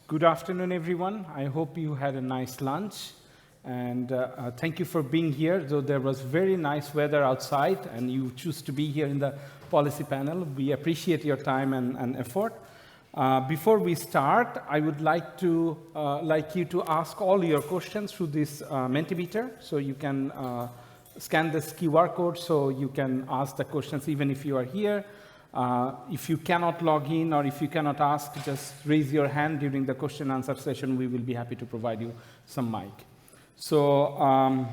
Good afternoon, everyone. I hope you had a nice lunch. And thank you for being here, though there was very nice weather outside, and you choose to be here in the policy panel. We appreciate your time and effort. Before we start, I would like you to ask all your questions through this Mentimeter. So you can scan this QR code so you can ask the questions even if you are here. If you cannot log in or if you cannot ask, just raise your hand during the question and answer session. We will be happy to provide you some mic. So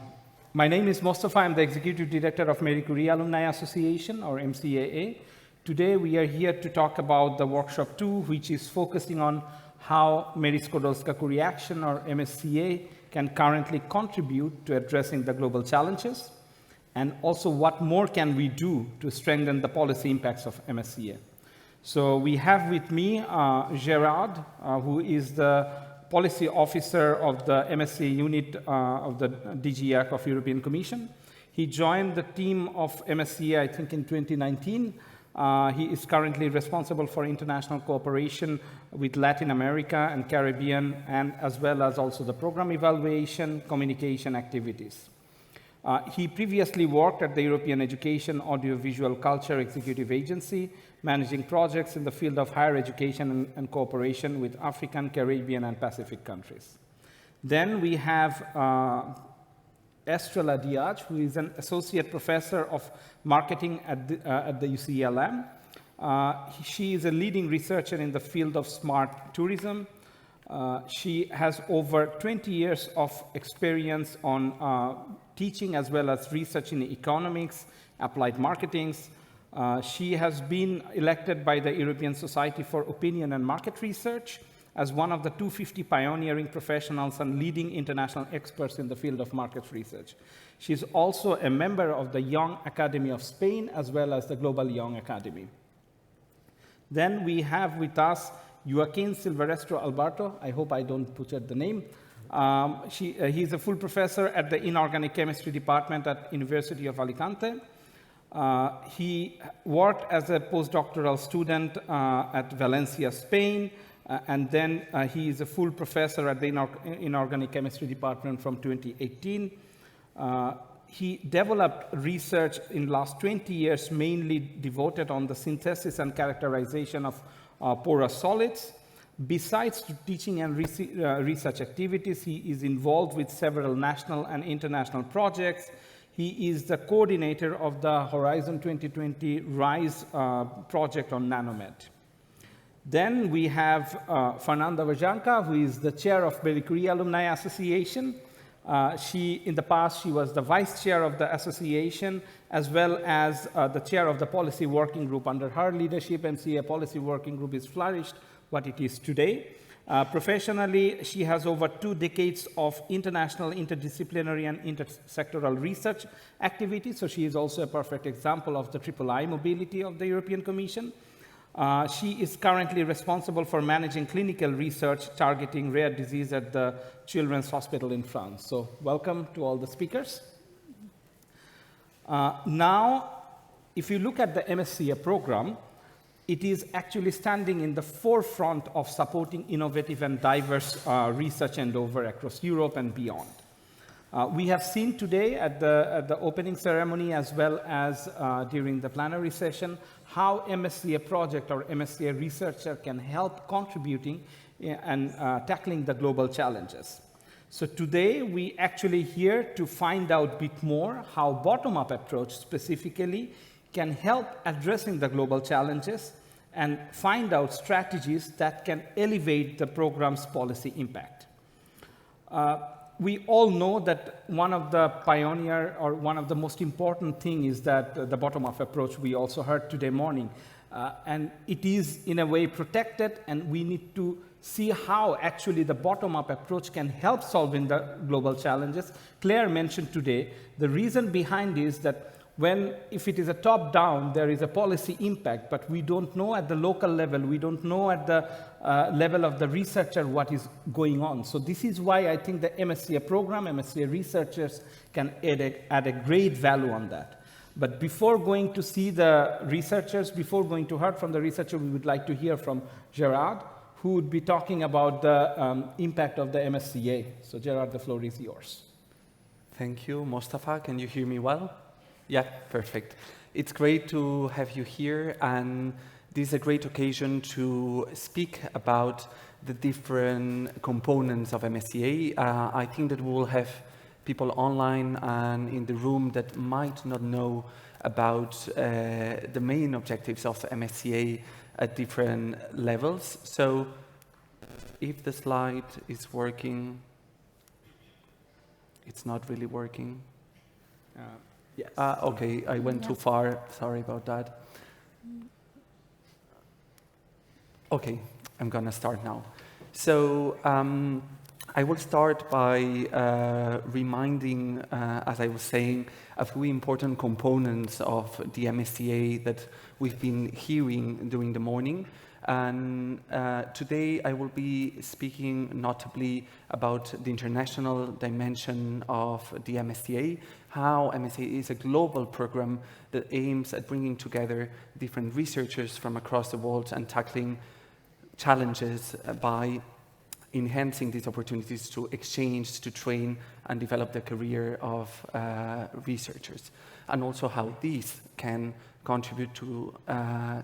my name is Mostafa. I'm the Executive Director of Marie Curie Alumni Association, or MCAA. Today we are here to talk about the workshop 2, which is focusing on how Marie Skłodowska-Curie Action, or MSCA, can currently contribute to addressing the global challenges, and also what more can we do to strengthen the policy impacts of MSCA. So we have with me Gerard, who is the policy officer of the MSCA unit of the DG EAC of European Commission. He joined the team of MSCA, I think, in 2019. He is currently responsible for international cooperation with Latin America and Caribbean, and as well as also the program evaluation, communication activities. He previously worked at the European Education Audiovisual Culture Executive Agency, managing projects in the field of higher education and cooperation with African, Caribbean, and Pacific countries. Then we have Estrella Diaz, who is an associate professor of marketing at the UCLM. She is a leading researcher in the field of smart tourism. She has over 20 years of experience on teaching as well as research in economics, applied marketing. She has been elected by the European Society for Opinion and Market Research as one of the 250 pioneering professionals and leading international experts in the field of market research. She is also a member of the Young Academy of Spain as well as the Global Young Academy. Then we have with us Joaquin Silvestre Alberto. I hope I don't butcher the name. He's a full professor at the Inorganic Chemistry Department at University of Alicante. He worked as a postdoctoral student at Valencia, Spain, and then he is a full professor at the Inorganic Chemistry Department from 2018. He developed research in the last 20 years, mainly devoted on the synthesis and characterization of porous solids. Besides teaching and research activities, he is involved with several national and international projects. He is the coordinator of the Horizon 2020 RISE project on Nanomed. Then we have Fernanda Vajanka, who is the chair of Marie Curie Alumni Association. In the past, she was the vice chair of the association, as well as the chair of the policy working group. Under her leadership, MCA policy working group is flourished what it is today. Professionally, she has over 2 decades of international, interdisciplinary, and intersectoral research activities. So she is also a perfect example of the III mobility of the European Commission. She is currently responsible for managing clinical research targeting rare disease at the Children's Hospital in France. So welcome to all the speakers. Now, if you look at the MSCA program, it is actually standing in the forefront of supporting innovative and diverse research endeavor across Europe and beyond. We have seen today at the opening ceremony, as well as during the plenary session, how MSCA project or MSCA researcher can help contributing and tackling the global challenges. So today, we actually here to find out a bit more how bottom-up approach specifically can help addressing the global challenges and find out strategies that can elevate the program's policy impact. We all know that one of the pioneer or one of the most important thing is that the bottom-up approach we also heard today morning. And it is in a way protected, and we need to see how actually the bottom-up approach can help solving the global challenges. Claire mentioned today, the reason behind is that if it is a top-down, there is a policy impact, but we don't know at the local level, we don't know at the level of the researcher what is going on. So this is why I think the MSCA program, MSCA researchers can add a great value on that. But before going to see the researchers, before going to hear from the researcher, we would like to hear from Gerard, who would be talking about the impact of the MSCA. So Gerard, the floor is yours. Thank you, Mostafa. Can you hear me well? Yeah, perfect. It's great to have you here, and this is a great occasion to speak about the different components of MSCA. I think that we will have people online and in the room that might not know about the main objectives of MSCA at different levels. So if the slide is working, it's not really working. Yes. Okay, I went too far. Sorry about that. Okay, I'm going to start now. So I will start by reminding, as I was saying, a few important components of the MSCA that we've been hearing during the morning. And today I will be speaking notably about the international dimension of the MSCA, how MSCA is a global program that aims at bringing together different researchers from across the world and tackling challenges by enhancing these opportunities to exchange, to train, and develop the career of researchers, and also how these can contribute to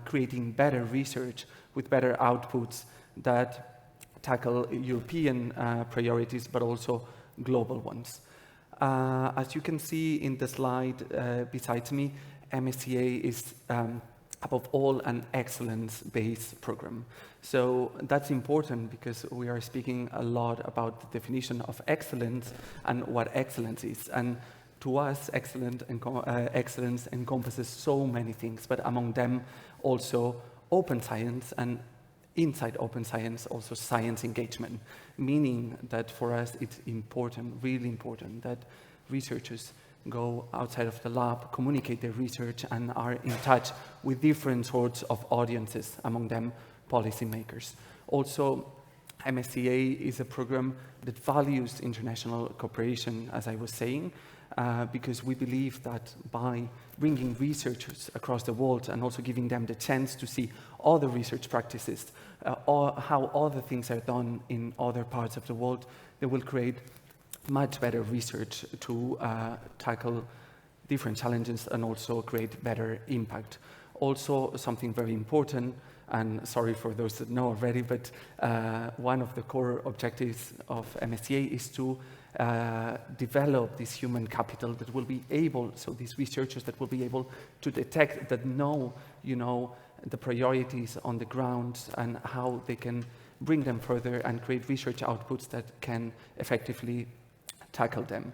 creating better research with better outputs that tackle European priorities, but also global ones. As you can see in the slide beside me, MSCA is above all an excellence-based program. So that's important because we are speaking a lot about the definition of excellence and what excellence is. And to us, excellence encompasses so many things, but among them also open science, and inside open science also science engagement, meaning that for us it's important, really important, that researchers go outside of the lab, communicate their research, and are in touch with different sorts of audiences, among them policymakers. Also, MSCA is a program that values international cooperation, as I was saying, because we believe that by bringing researchers across the world and also giving them the chance to see other research practices, or how other things are done in other parts of the world, they will create much better research to tackle different challenges and also create better impact. Also, something very important, and sorry for those that know already, but one of the core objectives of MSCA is to develop this human capital that will be able, so these researchers that will be able to detect, that know, the priorities on the ground and how they can bring them further and create research outputs that can effectively tackle them.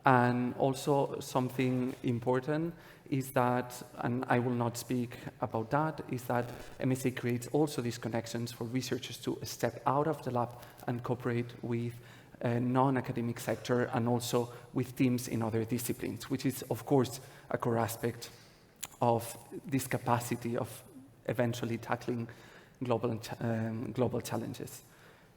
And also something important is that, and I will not speak about that, is that MSCA creates also these connections for researchers to step out of the lab and cooperate with a non-academic sector and also with teams in other disciplines, which is, of course, a core aspect of this capacity of eventually tackling global challenges.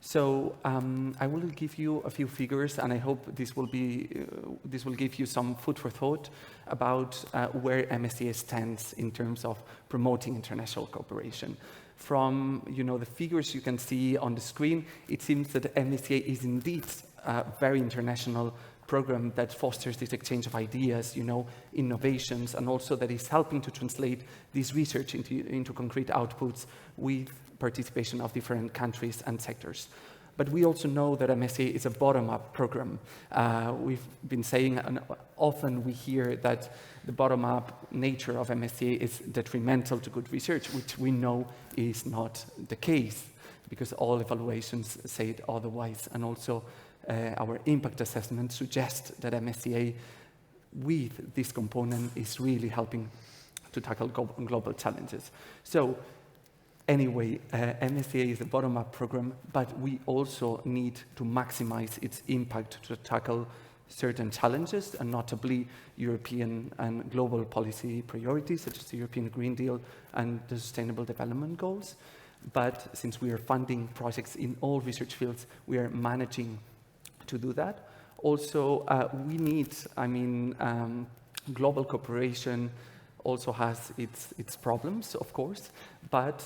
So I will give you a few figures, and I hope this will give you some food for thought about where MSCA stands in terms of promoting international cooperation. From the figures you can see on the screen, it seems that MSCA is indeed a very international program that fosters this exchange of ideas, innovations, and also that is helping to translate this research into concrete outputs with participation of different countries and sectors. But we also know that MSCA is a bottom-up program. We've been saying, and often we hear that the bottom-up nature of MSCA is detrimental to good research, which we know is not the case, because all evaluations say it otherwise. And also our impact assessment suggests that MSCA, with this component, is really helping to tackle global challenges. So anyway, MSCA is a bottom-up program, but we also need to maximize its impact to tackle certain challenges, and notably European and global policy priorities, such as the European Green Deal and the Sustainable Development Goals. But since we are funding projects in all research fields, we are managing to do that. Also, we need, global cooperation also has its problems, of course, but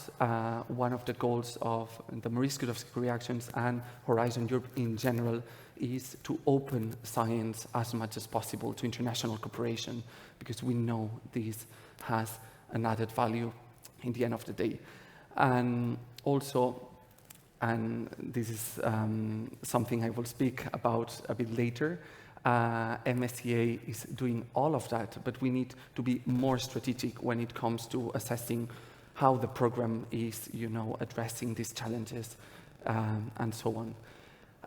one of the goals of the Marie Skłodowska reactions and Horizon Europe in general is to open science as much as possible to international cooperation, because we know this has an added value in the end of the day. And also, and this is something I will speak about a bit later, MSCA is doing all of that, but we need to be more strategic when it comes to assessing how the program is, addressing these challenges and so on.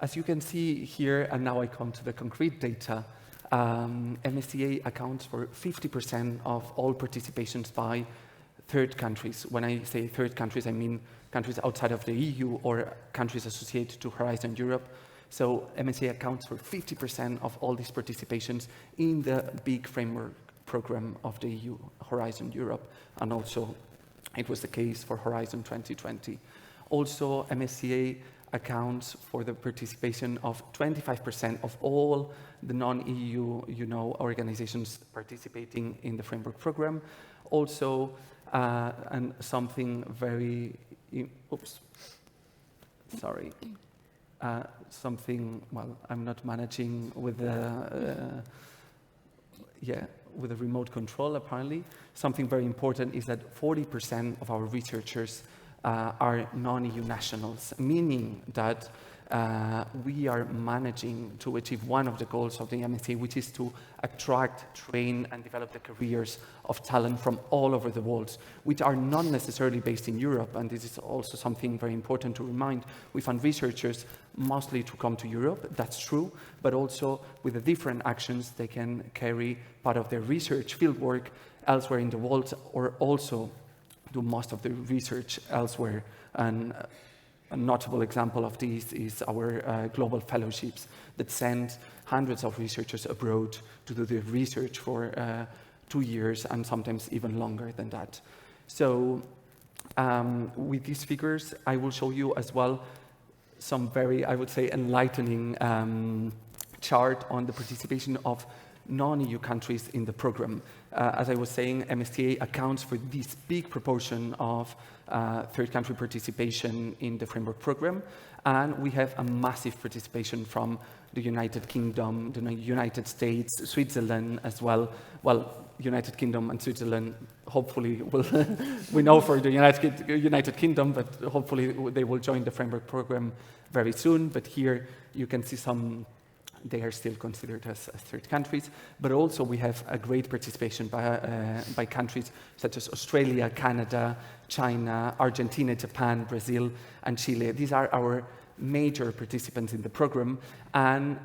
As you can see here, and now I come to the concrete data, MSCA accounts for 50% of all participations by third countries. When I say third countries, I mean countries outside of the EU or countries associated to Horizon Europe. So MSCA accounts for 50% of all these participations in the big framework program of the EU, Horizon Europe, and also it was the case for Horizon 2020. Also, MSCA accounts for the participation of 25% of all the non-EU, organizations participating in the framework program. Also, and something very, well, I'm not managing with the, with the remote control apparently. Something very important is that 40% of our researchers are non-EU nationals, meaning that we are managing to achieve one of the goals of the MSCA, which is to attract, train, and develop the careers of talent from all over the world, which are not necessarily based in Europe. And this is also something very important to remind. We fund researchers mostly to come to Europe, that's true, but also with the different actions, they can carry part of their research fieldwork elsewhere in the world, or also do most of the research elsewhere. And a notable example of this is our global fellowships that send hundreds of researchers abroad to do the research for 2 years and sometimes even longer than that. So with these figures, I will show you as well some very, I would say, enlightening chart on the participation of non-EU countries in the program. As I was saying, MSCA accounts for this big proportion of third country participation in the framework program, and we have a massive participation from the United Kingdom, the United States, Switzerland as well. Well, United Kingdom and Switzerland hopefully will, we know for the United Kingdom, but hopefully they will join the framework program very soon. But here you can see some, they are still considered as third countries, but also we have a great participation by countries such as Australia, Canada, China, Argentina, Japan, Brazil, and Chile. These are our major participants in the program, and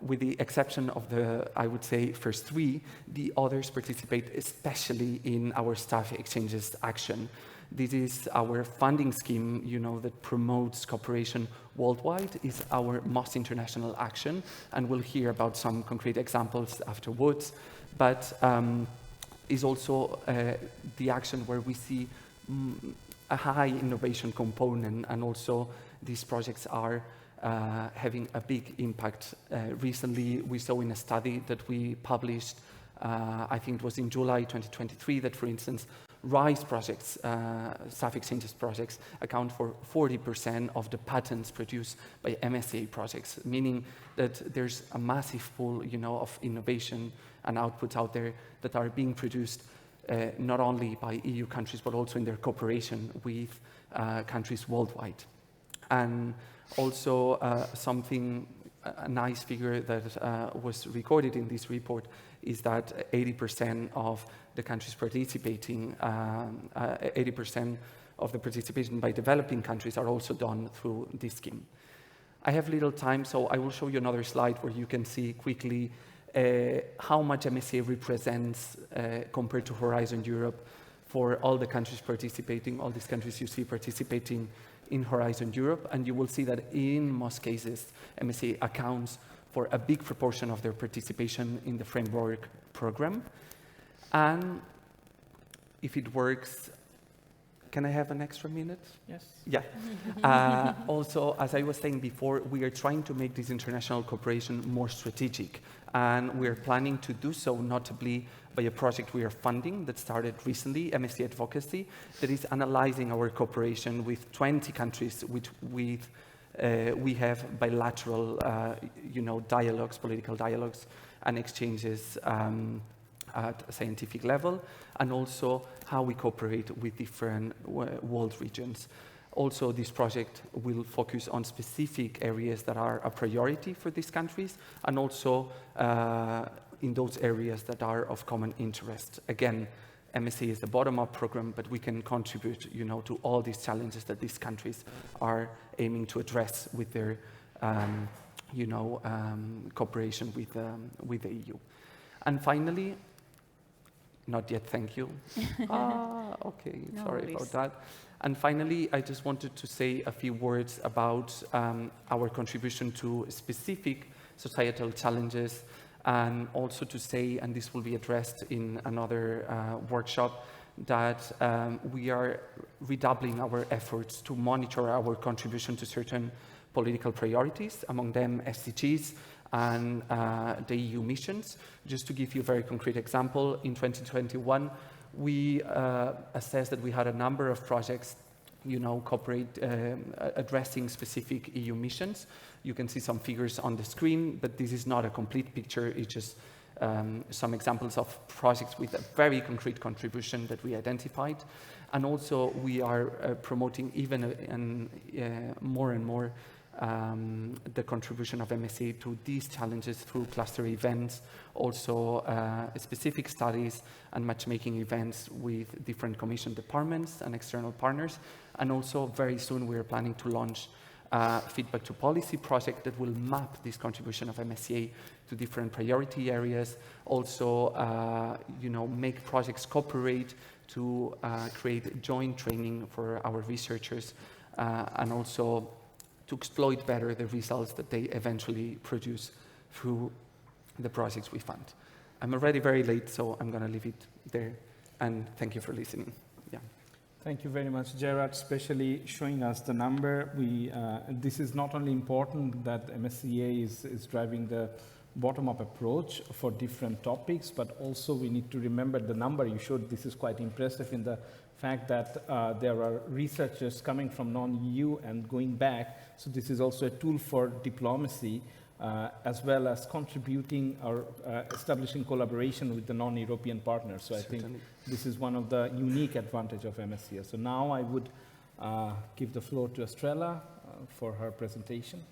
with the exception of the, I would say, first three, the others participate especially in our staff exchanges action. This is our funding scheme, that promotes cooperation worldwide, is our most international action, and we'll hear about some concrete examples afterwards, but is also the action where we see a high innovation component, and also these projects are having a big impact. Recently, we saw in a study that we published, I think it was in July 2023, that, for instance, RISE projects, staff exchanges projects, account for 40% of the patents produced by MSCA projects, meaning that there's a massive pool, of innovation and outputs out there that are being produced not only by EU countries, but also in their cooperation with countries worldwide. And also a nice figure that was recorded in this report is that 80% of the countries participating, 80% of the participation by developing countries are also done through this scheme. I have little time, so I will show you another slide where you can see quickly how much MSCA represents compared to Horizon Europe for all the countries participating, all these countries you see participating in Horizon Europe, and you will see that in most cases, MSCA accounts for a big proportion of their participation in the framework program. And if it works, can I have an extra minute? Yes. Yeah. Also, as I was saying before, we are trying to make this international cooperation more strategic, and we're planning to do so notably by a project we are funding that started recently, MSCA Advocacy, that is analyzing our cooperation with 20 countries which we have bilateral dialogues, political dialogues and exchanges at a scientific level, and also how we cooperate with different world regions. Also, this project will focus on specific areas that are a priority for these countries, and also in those areas that are of common interest. Again, MSCA is a bottom-up program, but we can contribute, to all these challenges that these countries are aiming to address with their, cooperation with the EU. And finally, not yet, thank you. Okay, no sorry worries. About that. And finally, I just wanted to say a few words about our contribution to specific societal challenges, and also to say, and this will be addressed in another workshop, that we are redoubling our efforts to monitor our contribution to certain political priorities, among them SDGs, and the EU missions. Just to give you a very concrete example, in 2021, we assessed that we had a number of projects, addressing specific EU missions. You can see some figures on the screen, but this is not a complete picture. It's just some examples of projects with a very concrete contribution that we identified. And also, we are promoting even more and more the contribution of MSCA to these challenges through cluster events, also specific studies and matchmaking events with different commission departments and external partners. And also, very soon, we are planning to launch a feedback to policy project that will map this contribution of MSCA to different priority areas. Also, make projects cooperate to create joint training for our researchers, and also to exploit better the results that they eventually produce through the projects we fund. I'm already very late, so I'm going to leave it there. And thank you for listening. Yeah. Thank you very much, Gerard, especially showing us the number. This is not only important that MSCA is driving the bottom-up approach for different topics, but also we need to remember the number you showed. This is quite impressive in the fact that there are researchers coming from non-EU and going back. So this is also a tool for diplomacy, as well as contributing or establishing collaboration with the non-European partners. So certainly. I think this is one of the unique advantages of MSCA. So now I would give the floor to Estrella for her presentation.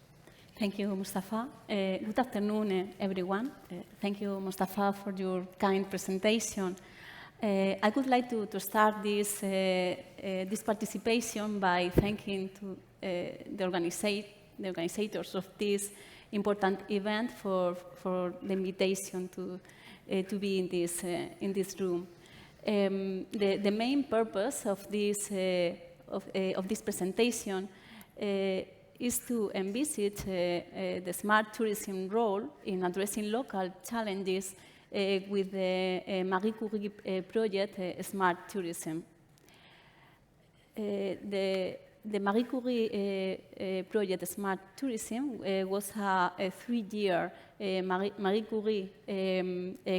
Thank you, Mustafa. Good afternoon, everyone. Thank you, Mustafa, for your kind presentation. I would like to start this participation by thanking to the organizers of this important event for the invitation to be in this room. The main purpose of this presentation is to envisage the smart tourism role in addressing local challenges with the Marie Curie project, Smart Tourism. The Marie Curie project, Smart Tourism, was a 3-year Marie Curie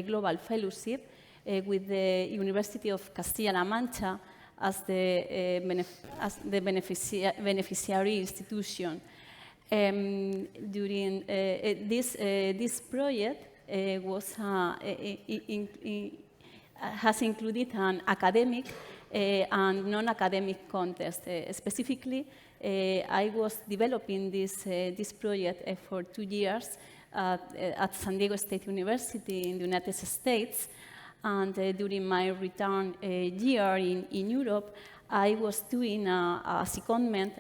Global Fellowship with the University of Castilla-La Mancha as the beneficiary institution. During this project, has included an academic and non-academic contest. Specifically, I was developing this project for 2 years at San Diego State University in the United States. And during my return year in Europe, I was doing a secondment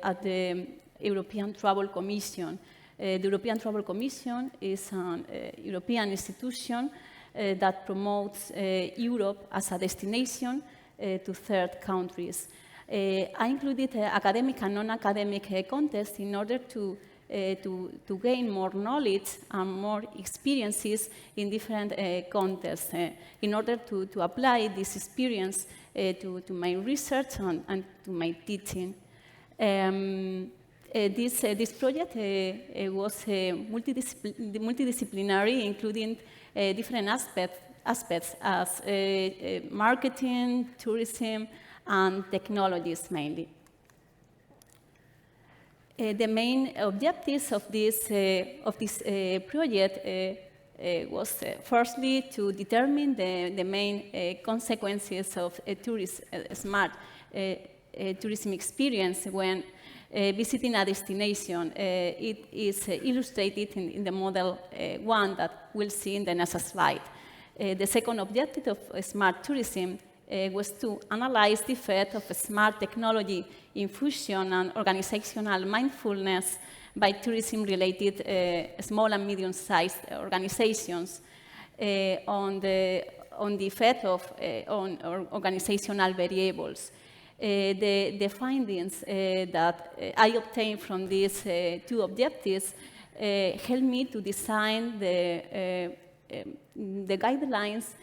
at the European Travel Commission. The European Travel Commission is an European institution that promotes Europe as a destination to third countries. I included academic and non-academic contests in order to gain more knowledge and more experiences in different contexts, in order to apply this experience to my research and to my teaching. This project was multidisciplinary, including different aspects as marketing, tourism, and technologies mainly. The main objectives of this project was firstly to determine the main consequences of a smart tourism experience when visiting a destination. It is illustrated in the model 1 that we'll see in the next slide. The second objective of smart tourism was to analyze the effect of smart technology infusion and organizational mindfulness by tourism-related small and medium-sized organizations on the effect of on organizational variables. The findings that I obtained from these two objectives helped me to design the guidelines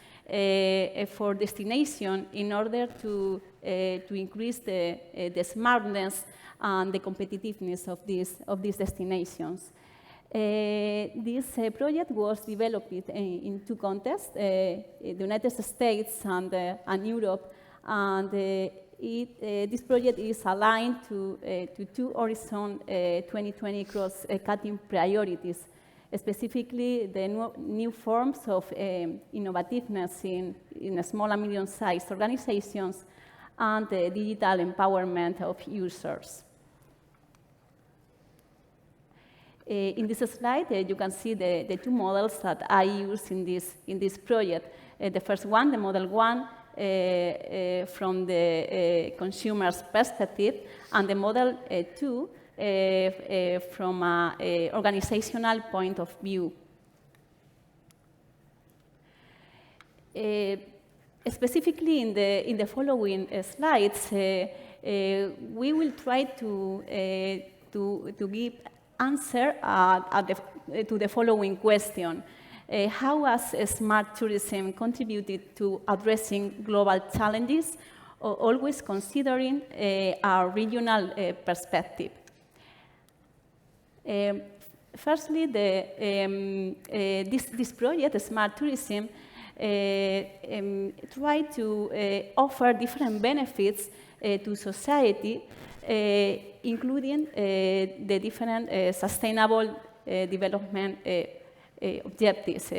for destination in order to increase the smartness and the competitiveness of these destinations. This project was developed in two contexts, the United States and Europe, and this project is aligned to two Horizon 2020 cross-cutting priorities, specifically the new forms of innovativeness in small and medium-sized organizations and the digital empowerment of users. In this slide, you can see the two models that I use in this project. The first one, the model 1, from the consumer's perspective, and the model 2 from an organizational point of view. Specifically in the following slides, we will try to give answer to the following question. How has smart tourism contributed to addressing global challenges, always considering our regional perspective? Firstly, this project, Smart Tourism, try to offer different benefits to society, including the different sustainable development objectives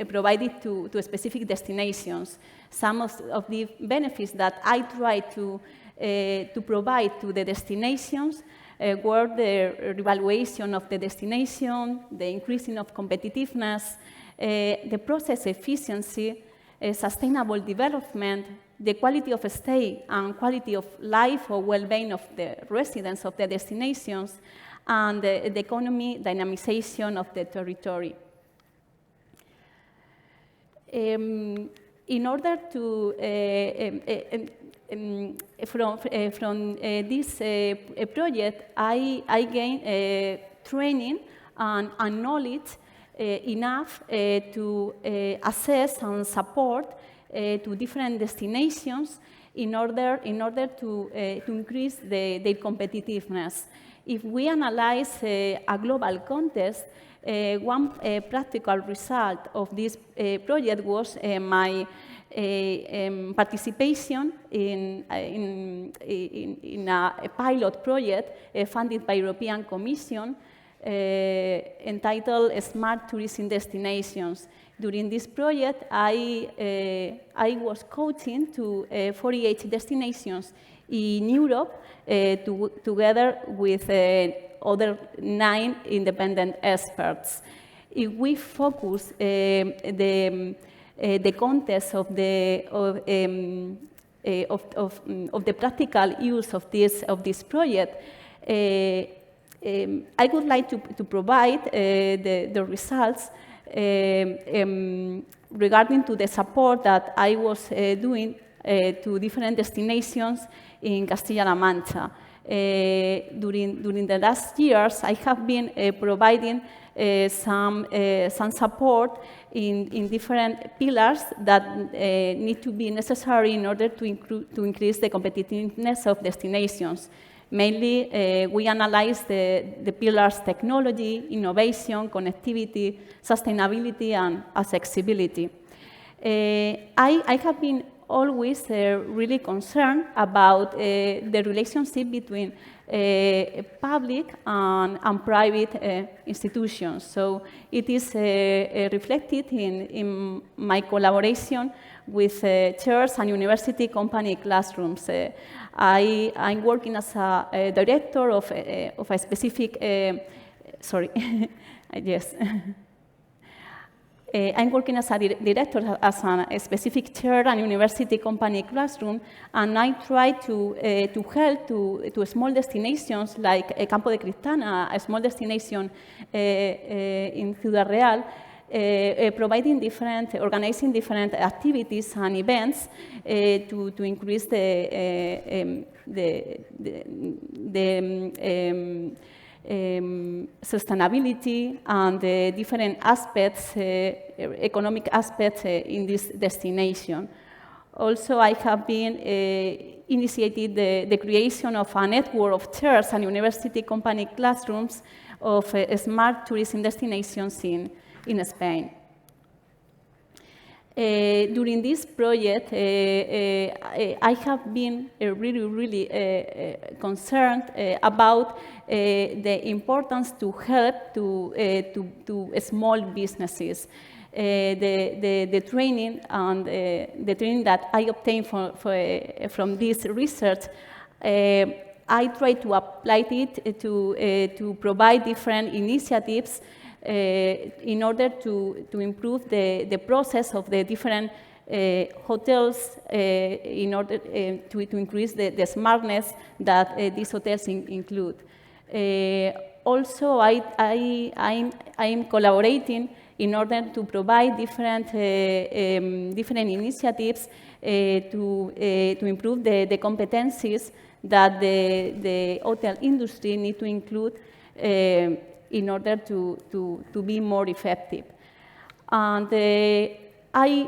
provided to specific destinations. Some of the benefits that I try to provide to the destinations were the revaluation of the destination, the increasing of competitiveness, the process efficiency, sustainable development, the quality of stay and quality of life or well-being of the residents of the destinations, and the economy dynamization of the territory. In order to, from this project, I gained training and knowledge enough to assess and support to different destinations in order to increase their competitiveness. If we analyze a global context, one practical result of this project was my participation in a pilot project funded by European Commission entitled Smart Tourism Destinations. During this project, I was coaching to 48 destinations in Europe together with other 9 independent experts. If we focus the context of the practical use of this project, I would like to provide the results regarding to the support that I was doing to different destinations in Castilla-La Mancha. During the last years, I have been providing some support in different pillars that need to be necessary in order to increase the competitiveness of destinations. Mainly, we analyze the pillars technology, innovation, connectivity, sustainability, and accessibility. I have been always really concerned about the relationship between public and private institutions. So it is reflected in my collaboration with chairs and university company classrooms. I'm working as a director of a specific, sorry, yes. I'm working as a director as a specific chair and university company classroom, and I try to help to small destinations like Campo de Cristana, a small destination in Ciudad Real, organizing different activities and events to increase sustainability and the different aspects, economic aspects in this destination. Also, I have been initiated the creation of a network of chairs and university company classrooms of smart tourism destinations in Spain. During this project, I have been really concerned about the importance to help to small businesses. The training and the training that I obtained from this research, I try to apply it to provide different initiatives in order to improve the process of the different hotels in order to increase the smartness that these hotels include. Also, I'm collaborating in order to provide different initiatives to improve the competencies that the hotel industry need to include in order to be more effective. And I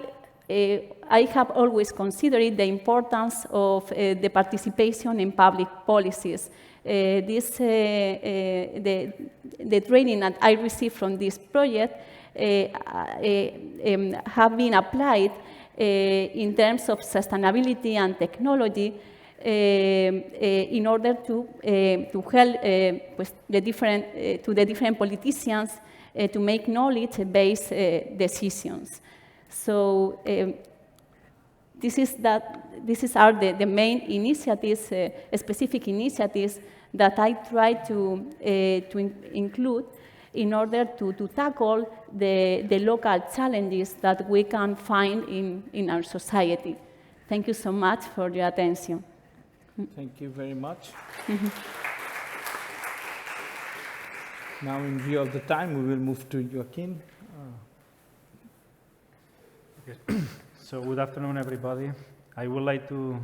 have always considered the importance of the participation in public policies. The training that I received from this project have been applied in terms of sustainability and technology in order to help the different politicians to make knowledge-based decisions. So these are the main initiatives, specific initiatives that I try to include in order to tackle the local challenges that we can find in our society. Thank you so much for your attention. Thank you very much. Now, in view of the time, we will move to Joaquin. Okay. So good afternoon, everybody. I would like to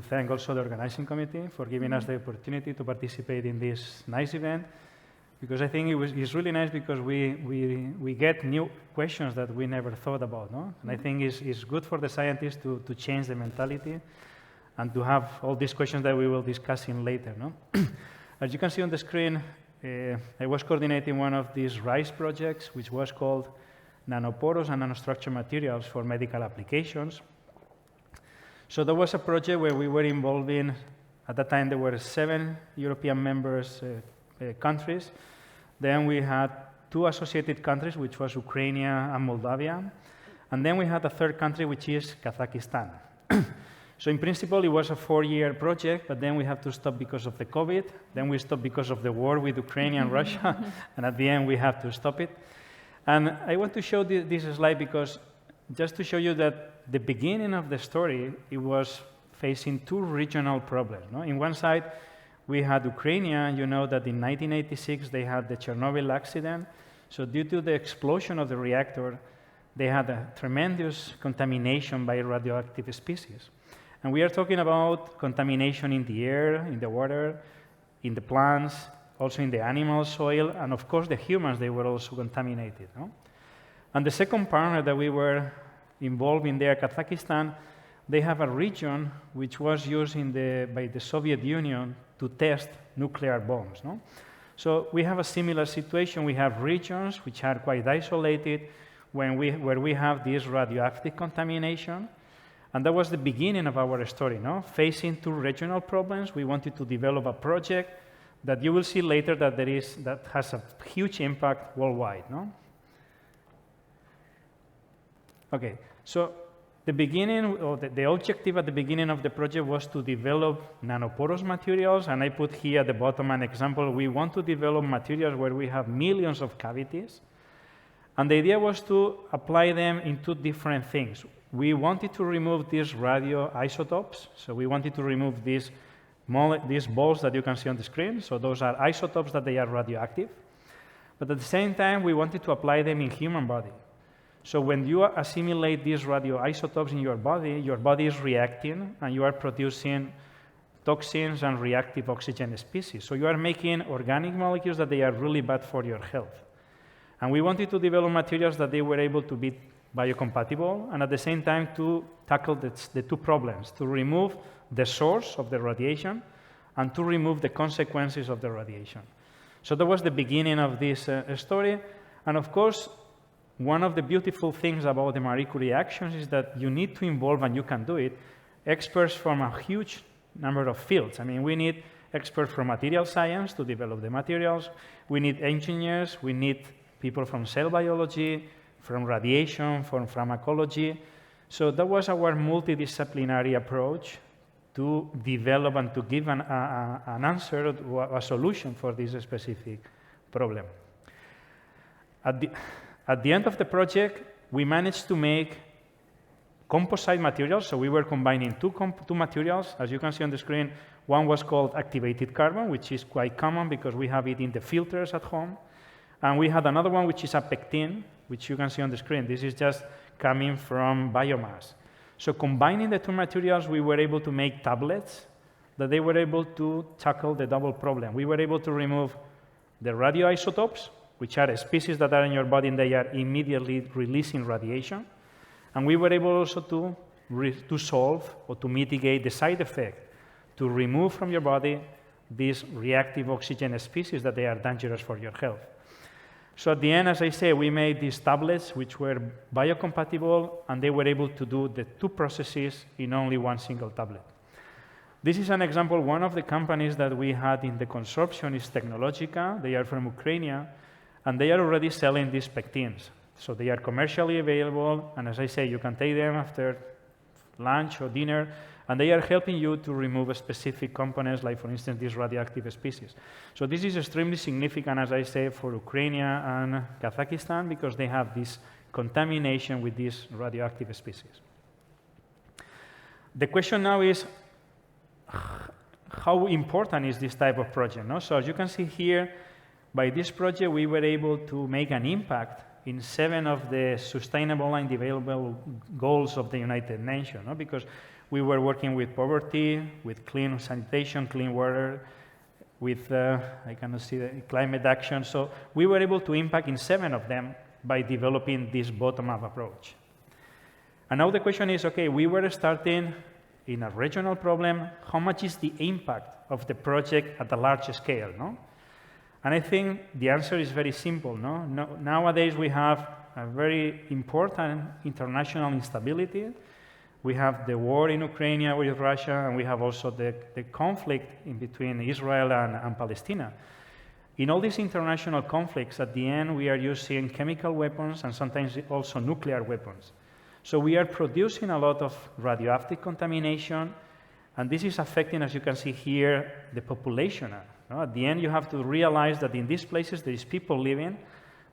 thank also the organizing committee for giving us the opportunity to participate in this nice event, because I think it's really nice because we get new questions that we never thought about, no? And I think it's good for the scientists to change the mentality and to have all these questions that we will discuss in later, no? As you can see on the screen, I was coordinating one of these RISE projects, which was called Nanoporous and Nanostructured Materials for Medical Applications. So there was a project where we were involving, at that time there were 7 European members countries. Then we had 2 associated countries, which was Ukraine and Moldavia. And then we had a 3rd country, which is Kazakhstan. So in principle, it was a 4-year project, but then we had to stop because of the COVID. Then we stopped because of the war with Ukraine and Russia. And at the end, we have to stop it. And I want to show this slide because just to show you that the beginning of the story, it was facing 2 regional problems, no? In one side, we had Ukraine. You know that in 1986, they had the Chernobyl accident. So due to the explosion of the reactor, they had a tremendous contamination by radioactive species. And we are talking about contamination in the air, in the water, in the plants, also in the animal soil, and of course the humans, they were also contaminated, no? And the second partner that we were involved in there, Kazakhstan, they have a region which was used by the Soviet Union to test nuclear bombs, no? So we have a similar situation. We have regions which are quite isolated. where we have this radioactive contamination. And that was the beginning of our story, no? Facing two regional problems, we wanted to develop a project that you will see later that has a huge impact worldwide, no? Okay, so the beginning, or the objective at the beginning of the project was to develop nanoporous materials, and I put here at the bottom an example. We want to develop materials where we have millions of cavities, and the idea was to apply them in two different things. We wanted to remove these radioisotopes, so we wanted to remove these balls that you can see on the screen, so those are isotopes that they are radioactive, but at the same time we wanted to apply them in human body. So when you assimilate these radioisotopes in your body is reacting and you are producing toxins and reactive oxygen species. So you are making organic molecules that they are really bad for your health. And we wanted to develop materials that they were able to be biocompatible and at the same time to tackle the two problems, to remove the source of the radiation and to remove the consequences of the radiation. So that was the beginning of this story. And of course, one of the beautiful things about the Marie Curie actions is that you need to involve, and you can do it, experts from a huge number of fields. I mean, we need experts from material science to develop the materials. We need engineers. We need people from cell biology, from radiation, from pharmacology. So that was our multidisciplinary approach to develop and to give an answer, a solution for this specific problem. At the end of the project, we managed to make composite materials. So we were combining two materials. As you can see on the screen, one was called activated carbon, which is quite common because we have it in the filters at home. And we had another one, which is a pectin, which you can see on the screen. This is just coming from biomass. So combining the two materials, we were able to make tablets that they were able to tackle the double problem. We were able to remove the radioisotopes, which are species that are in your body and they are immediately releasing radiation. And we were able also to solve or to mitigate the side effect, to remove from your body these reactive oxygen species that they are dangerous for your health. So at the end, as I say, we made these tablets which were biocompatible and they were able to do the two processes in only one single tablet. This is an example. One of the companies that we had in the consortium is Technologica. They are from Ukraine, and they are already selling these pectins. So they are commercially available, and as I say, you can take them after lunch or dinner, and they are helping you to remove specific components, like, for instance, these radioactive species. So this is extremely significant, as I say, for Ukraine and Kazakhstan, because they have this contamination with these radioactive species. The question now is, how important is this type of project? No? So as you can see here, by this project, we were able to make an impact in 7 of the sustainable and development goals of the United Nations, no? Because we were working with poverty, with clean sanitation, clean water, with, I cannot see the climate action. So we were able to impact in 7 of them by developing this bottom-up approach. And now the question is, okay, we were starting in a regional problem. How much is the impact of the project at a large scale, no? And I think the answer is very simple, no? Nowadays we have a very important international instability. We have the war in Ukraine with Russia, and we have also the conflict in between Israel and Palestine. In all these international conflicts, at the end, we are using chemical weapons and sometimes also nuclear weapons. So we are producing a lot of radioactive contamination, and this is affecting, as you can see here, the population. No? At the end, you have to realize that in these places, there is people living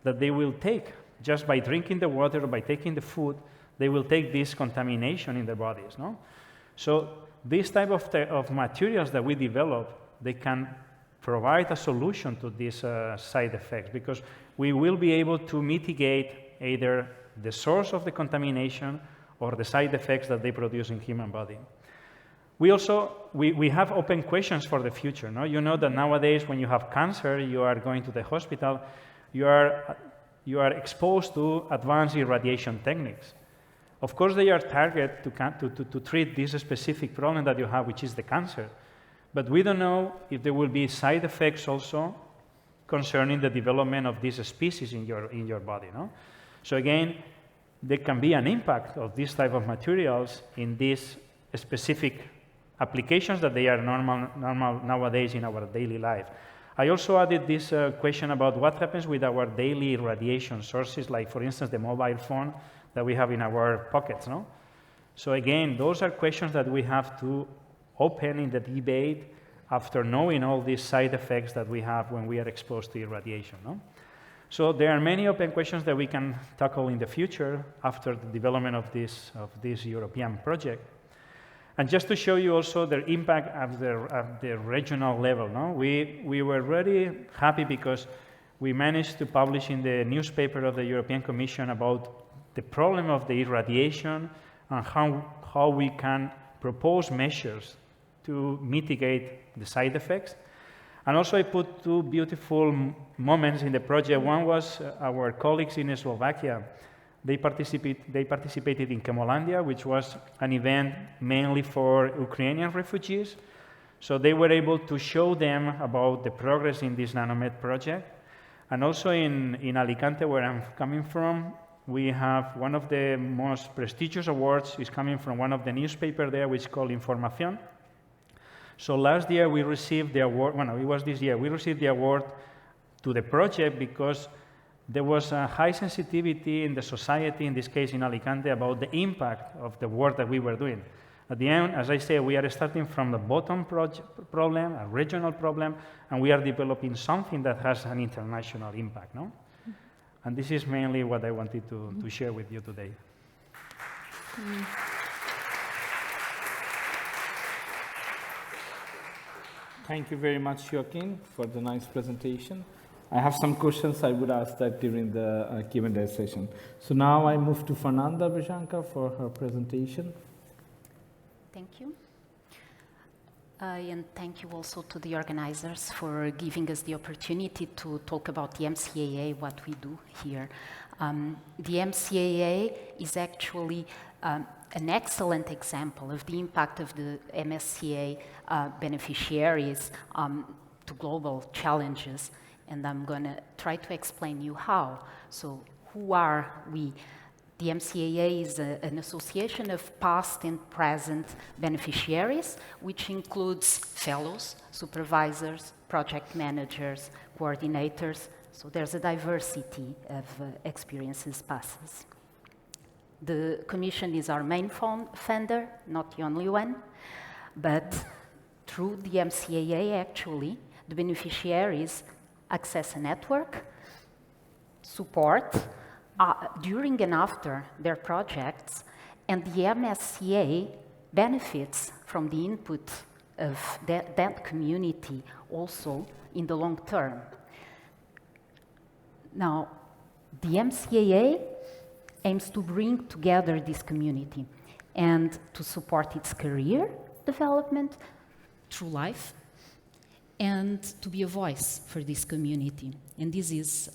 that they will take, just by drinking the water or by taking the food, they will take this contamination in their bodies. No? So this type of materials that we develop, they can provide a solution to these side effects, because we will be able to mitigate either the source of the contamination or the side effects that they produce in human body. We also, we have open questions for the future. No? You know that nowadays when you have cancer, you are going to the hospital, you are exposed to advanced irradiation techniques. Of course, they are targeted to treat this specific problem that you have, which is the cancer. But we don't know if there will be side effects also concerning the development of these species in your body. No? So again, there can be an impact of this type of materials in these specific applications that they are normal nowadays in our daily life. I also added this question about what happens with our daily radiation sources, like for instance, the mobile phone that we have in our pockets, no? So again, those are questions that we have to open in the debate after knowing all these side effects that we have when we are exposed to irradiation, no? So there are many open questions that we can tackle in the future after the development of this European project. And just to show you also the impact at the regional level, no? We were really happy because we managed to publish in the newspaper of the European Commission about the problem of the irradiation and how we can propose measures to mitigate the side effects. And also I put two beautiful moments in the project. One was our colleagues in Slovakia. They participated in Chemolandia, which was an event mainly for Ukrainian refugees. So they were able to show them about the progress in this nanomet project. And also in Alicante, where I'm coming from, we have one of the most prestigious awards is coming from one of the newspapers there, which is called Información. So last year we received the award, well, it was this year, we received the award to the project because there was a high sensitivity in the society, in this case in Alicante, about the impact of the work that we were doing. At the end, as I say, we are starting from the bottom problem, a regional problem, and we are developing something that has an international impact, no? And this is mainly what I wanted to share with you today. Thank you very much, Joaquin, for the nice presentation. I have some questions I would ask that during the Q&A session. So now I move to Fernanda Bejanca for her presentation. Thank you. And thank you also to the organizers for giving us the opportunity to talk about the MCAA, what we do here. The MCAA is actually an excellent example of the impact of the MSCA beneficiaries to global challenges, and I'm going to try to explain you how. So who are we? The MCAA is an association of past and present beneficiaries, which includes fellows, supervisors, project managers, coordinators. So there's a diversity of experiences passes. The Commission is our main funder, not the only one, but through the MCAA, actually, the beneficiaries access a network, support, during and after their projects, and the MSCA benefits from the input of that community also in the long term. Now, the MCAA aims to bring together this community and to support its career development through life and to be a voice for this community. And this is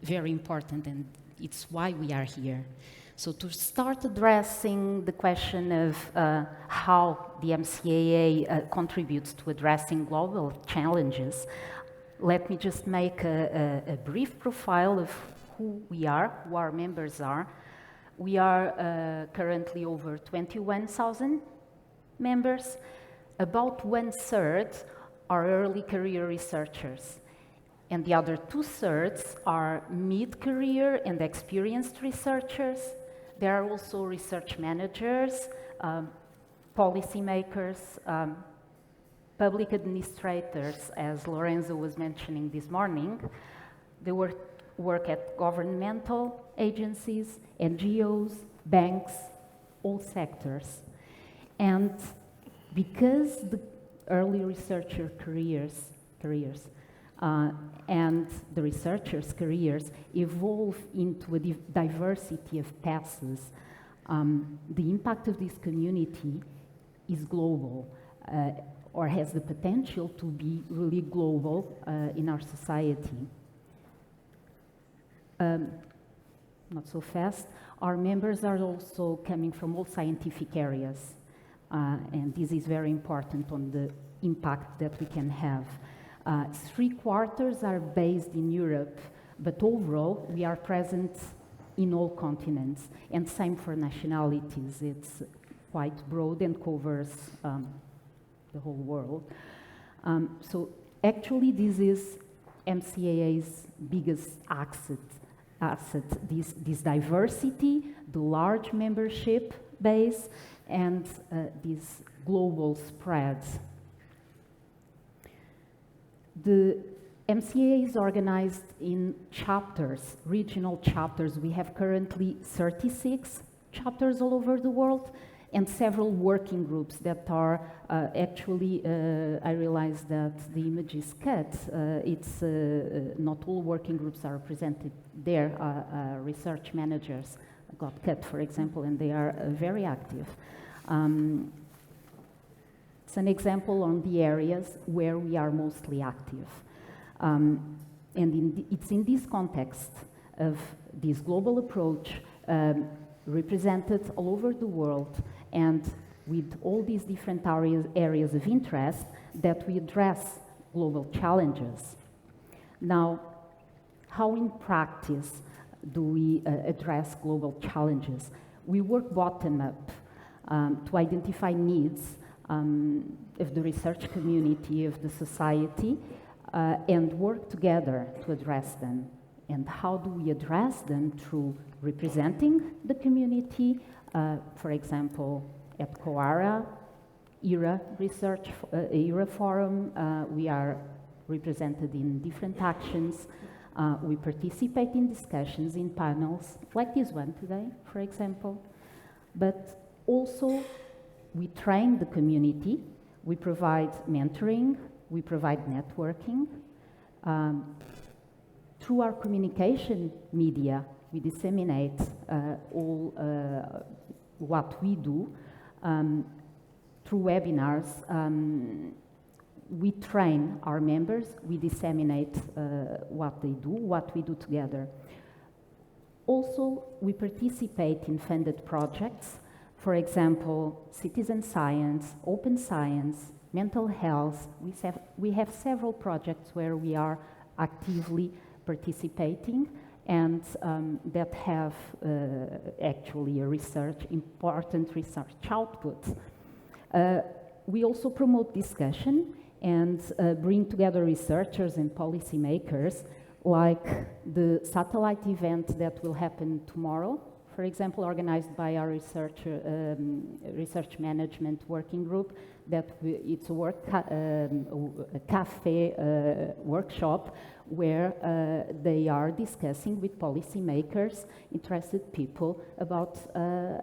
very important, and it's why we are here. So to start addressing the question of how the MCAA contributes to addressing global challenges, let me just make a brief profile of who we are, who our members are. We are currently over 21,000 members. About 1/3 are early career researchers, and the other 2/3 are mid-career and experienced researchers. There are also research managers, policymakers, public administrators, as Lorenzo was mentioning this morning. They work at governmental agencies, NGOs, banks, all sectors. And because the early researcher careers and the researchers' careers evolve into a diversity of paths, the impact of this community is global, or has the potential to be really global in our society. Not so fast. Our members are also coming from all scientific areas, and this is very important on the impact that we can have. 3/4 are based in Europe, but overall we are present in all continents, and same for nationalities. It's quite broad and covers the whole world. So actually this is MCAA's biggest asset, this diversity, the large membership base, and this global spread. The MCAA is organized in chapters, regional chapters. We have currently 36 chapters all over the world, and several working groups that are actually, I realize that the image is cut. It's not all working groups are represented there. Research managers got cut, for example, and they are very active. It's an example on the areas where we are mostly active. And it's in this context of this global approach represented all over the world and with all these different areas of interest that we address global challenges. Now, how in practice do we address global challenges? We work bottom-up to identify needs of the research community, of the society, and work together to address them. And how do we address them? Through representing the community, for example, at COARA, ERA Research, ERA Forum, we are represented in different actions. We participate in discussions, in panels, like this one today, for example. But also, we train the community, we provide mentoring, we provide networking. Through our communication media, we disseminate all what we do. Through webinars, we train our members, we disseminate what they do, what we do together. Also, we participate in funded projects. For example, citizen science, open science, mental health. We have several projects where we are actively participating and that have actually important research output. We also promote discussion and bring together researchers and policymakers, like the satellite event that will happen tomorrow, for example, organized by our research management working group. It's a cafe workshop where they are discussing with policymakers, interested people, about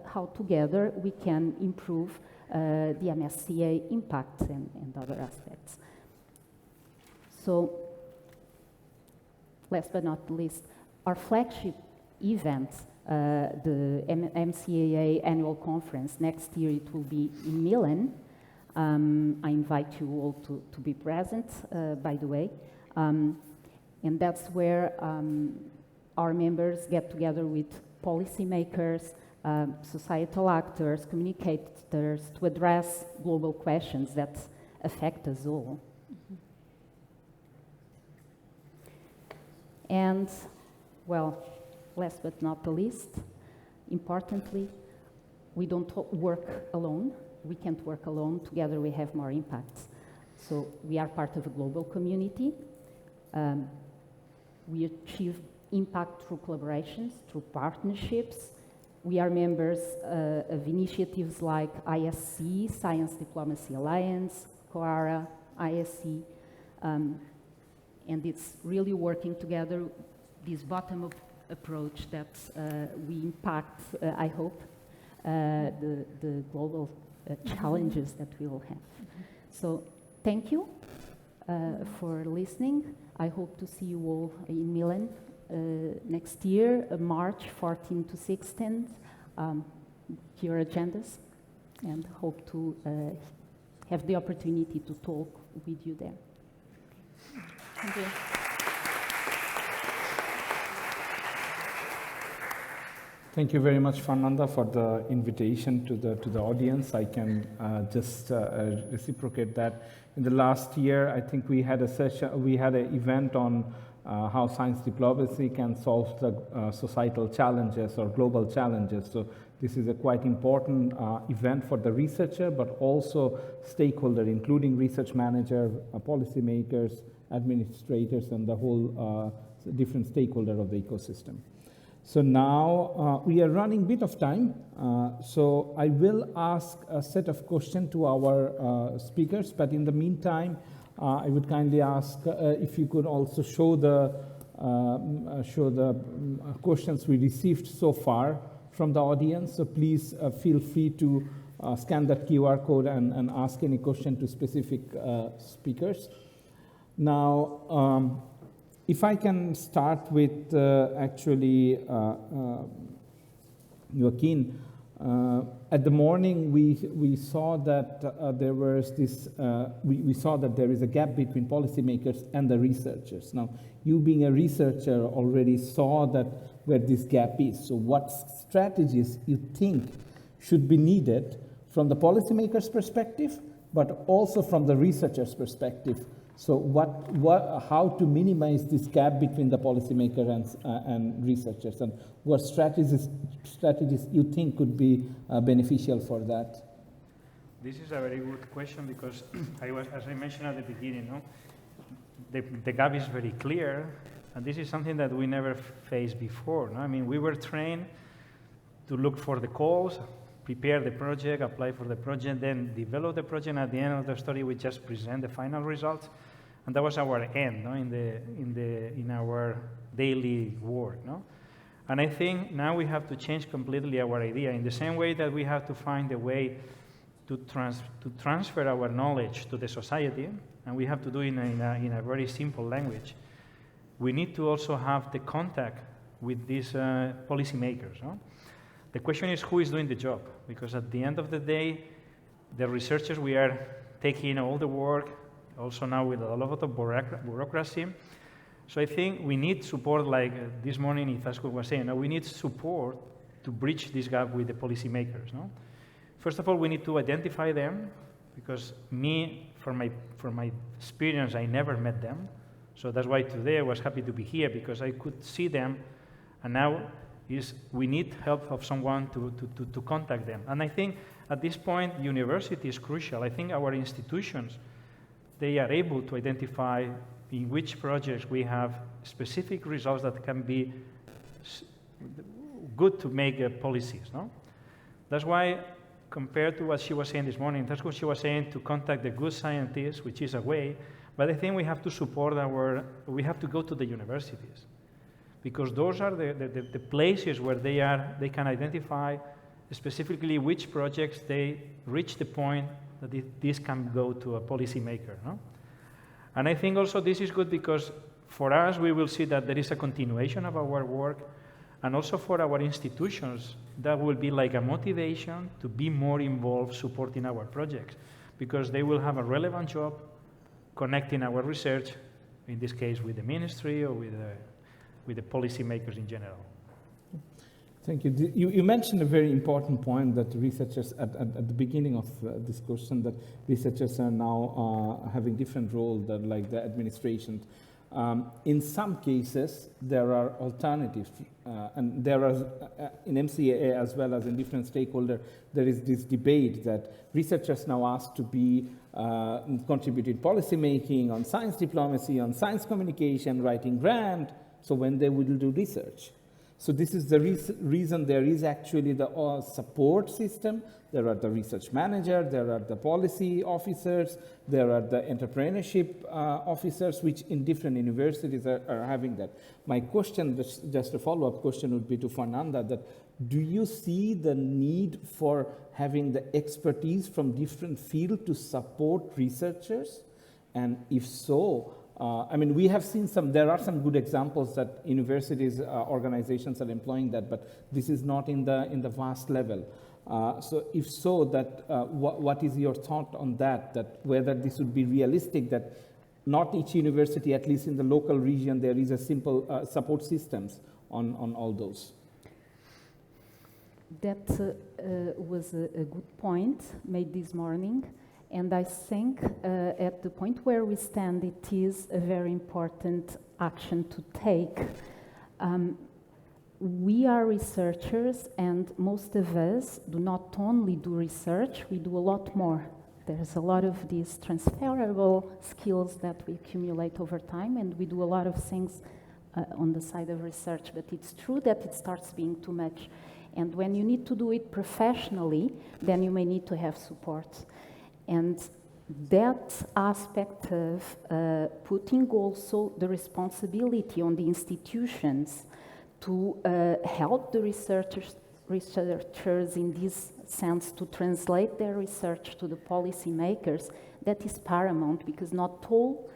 how together we can improve the MSCA impact and other aspects. So, last but not least, our flagship event, the MCAA annual conference, next year it will be in Milan. I invite you all to be present, by the way. And that's where our members get together with policymakers, societal actors, communicators, to address global questions that affect us all. Mm-hmm. And, well, last but not the least, importantly, we don't work alone. We can't work alone. Together we have more impact. So we are part of a global community. We achieve impact through collaborations, through partnerships. We are members of initiatives like ISC, Science Diplomacy Alliance, COARA, ISC, and it's really working together, this bottom-up approach that we impact, I hope, the global challenges that we will have. Mm-hmm. So thank you for listening. I hope to see you all in Milan next year, March 14 to 16. Your agendas, and hope to have the opportunity to talk with you there. Thank you. Thank you very much, Fernanda, for the invitation to the audience. I can just reciprocate that. In the last year, I think we had a session, we had an event on how science diplomacy can solve the societal challenges or global challenges. So this is a quite important event for the researcher, but also stakeholder, including research manager, policymakers, administrators, and the whole different stakeholder of the ecosystem. So now we are running a bit of time, so I will ask a set of questions to our speakers, but in the meantime, I would kindly ask if you could also show the questions we received so far from the audience. So please feel free to scan that QR code and ask any question to specific speakers. Now, if I can start with actually Joaquin, at the morning we saw that there was this, we saw that there is a gap between policymakers and the researchers. Now, you being a researcher already saw that where this gap is. So what strategies you think should be needed from the policymaker's perspective, but also from the researcher's perspective? So how to minimize this gap between the policymaker and researchers, and what strategies you think could be beneficial for that? This is a very good question because as I mentioned at the beginning, no? The gap is very clear, and this is something that we never faced before. No? I mean, we were trained to look for the calls, prepare the project, apply for the project, then develop the project, and at the end of the story, we just present the final results. And that was our end, no? in our daily work. No? And I think now we have to change completely our idea in the same way that we have to find a way to transfer our knowledge to the society, and we have to do it in a very simple language. We need to also have the contact with these policymakers. No? The question is who is doing the job, because at the end of the day, the researchers, we are taking all the work, also now with a lot of bureaucracy. So I think we need support, like this morning Izaskun was saying, we need support to bridge this gap with the policymakers. No? First of all, we need to identify them, because from my experience, I never met them. So that's why today I was happy to be here, because I could see them, and now we need help of someone to contact them. And I think at this point, university is crucial. I think our institutions, they are able to identify in which projects we have specific results that can be good to make policies. No? That's why, compared to what she was saying this morning, that's what she was saying, to contact the good scientists, which is a way, but I think we have to support we have to go to the universities, because those are the places where they can identify specifically which projects they reach the point that this can go to a policymaker. No? And I think also this is good because for us, we will see that there is a continuation of our work, and also for our institutions, that will be like a motivation to be more involved supporting our projects, because they will have a relevant job connecting our research, in this case with the ministry or with the policymakers in general. Thank you. You mentioned a very important point that researchers, at the beginning of this question, that researchers are now having different roles than like the administration. In some cases, there are alternatives, and there are, in MCA as well as in different stakeholders, there is this debate that researchers now asked to be contributing policy making, on science diplomacy, on science communication, writing grant, so when they will do research. So this is the reason there is actually the support system. There are the research manager, there are the policy officers, there are the entrepreneurship officers, which in different universities are having that. My question, just a follow-up question would be to Fernanda, that do you see the need for having the expertise from different fields to support researchers? And if so, I mean, we have seen there are some good examples that universities, organizations are employing that, but this is not in the vast level. So if so, what is your thought on that whether this would be realistic, that not each university, at least in the local region, there is a simple support systems on all those? That was a good point made this morning. And I think at the point where we stand, it is a very important action to take. We are researchers, and most of us do not only do research, we do a lot more. There's a lot of these transferable skills that we accumulate over time, and we do a lot of things on the side of research, but it's true that it starts being too much. And when you need to do it professionally, then you may need to have support. And that aspect of putting also the responsibility on the institutions to help the researchers in this sense to translate their research to the policymakers, that is paramount, because not all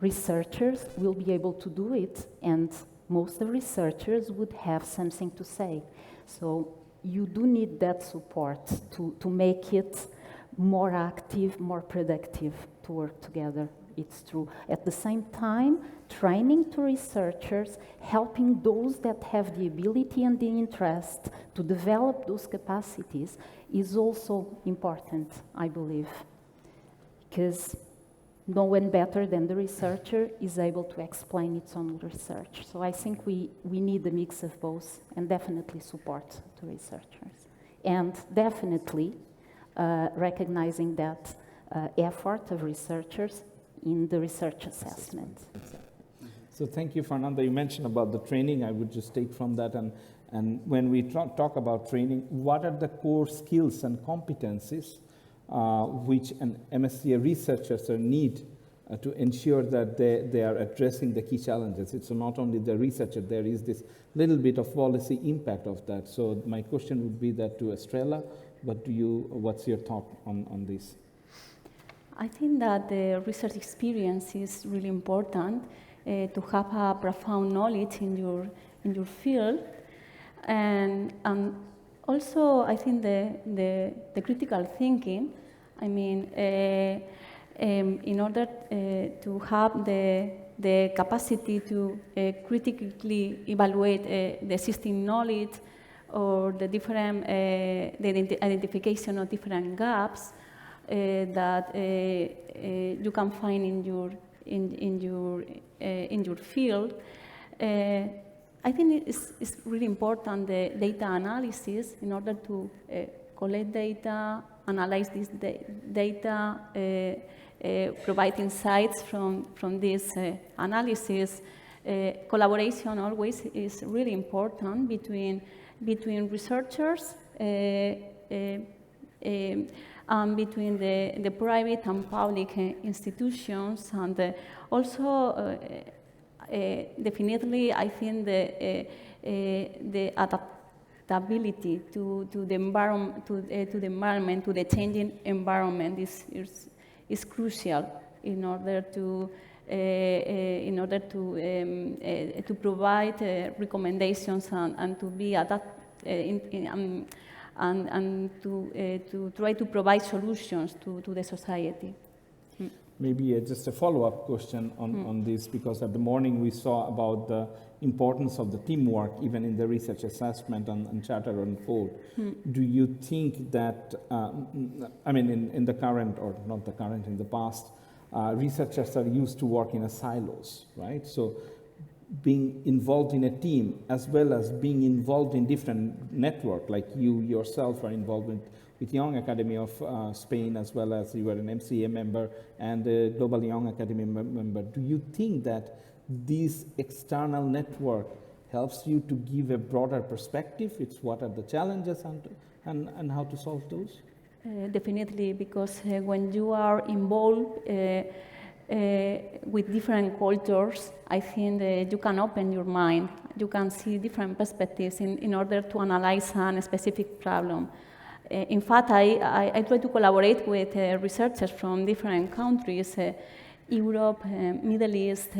researchers will be able to do it, and most of researchers would have something to say. So you do need that support to make it more active, more productive to work together. It's true. At the same time, training to researchers, helping those that have the ability and the interest to develop those capacities is also important, I believe, because no one better than the researcher is able to explain its own research. So I think we need a mix of both, and definitely support to researchers. And definitely recognizing that effort of researchers in the research assessment. So thank you, Fernanda. You mentioned about the training. I would just take from that, and when we talk about training, what are the core skills and competencies which an MSCA researchers need to ensure that they are addressing the key challenges? It's not only the researcher, there is this little bit of policy impact of that. So my question would be that to Estrella, what's your thought on this? I think that the research experience is really important to have a profound knowledge in your field, and also I think the critical thinking. I mean, in order to have the capacity to critically evaluate the existing knowledge or the different the identification of different gaps that you can find in your field. I think it's really important the data analysis in order to collect data, analyze this data, provide insights from this analysis. Collaboration always is really important between researchers and between the private and public institutions, and also definitely I think the adaptability to the environment, to the environment, to the changing environment is crucial in order to provide recommendations and to be and to try to provide solutions to the society. Maybe just a follow-up question on this, because at the morning we saw about the importance of the teamwork, even in the research assessment and charter on code. Do you think that, I mean, in the current, or not the current, in the past, researchers are used to work in a silos, right? So being involved in a team, as well as being involved in different network, like you yourself are involved with Young Academy of Spain, as well as you are an MCA member and a Global Young Academy member. Do you think that this external network helps you to give a broader perspective? It's what are the challenges and how to solve those? Definitely, because when you are involved with different cultures, I think you can open your mind. You can see different perspectives in order to analyze a specific problem. In fact, I try to collaborate with researchers from different countries, Europe, Middle East,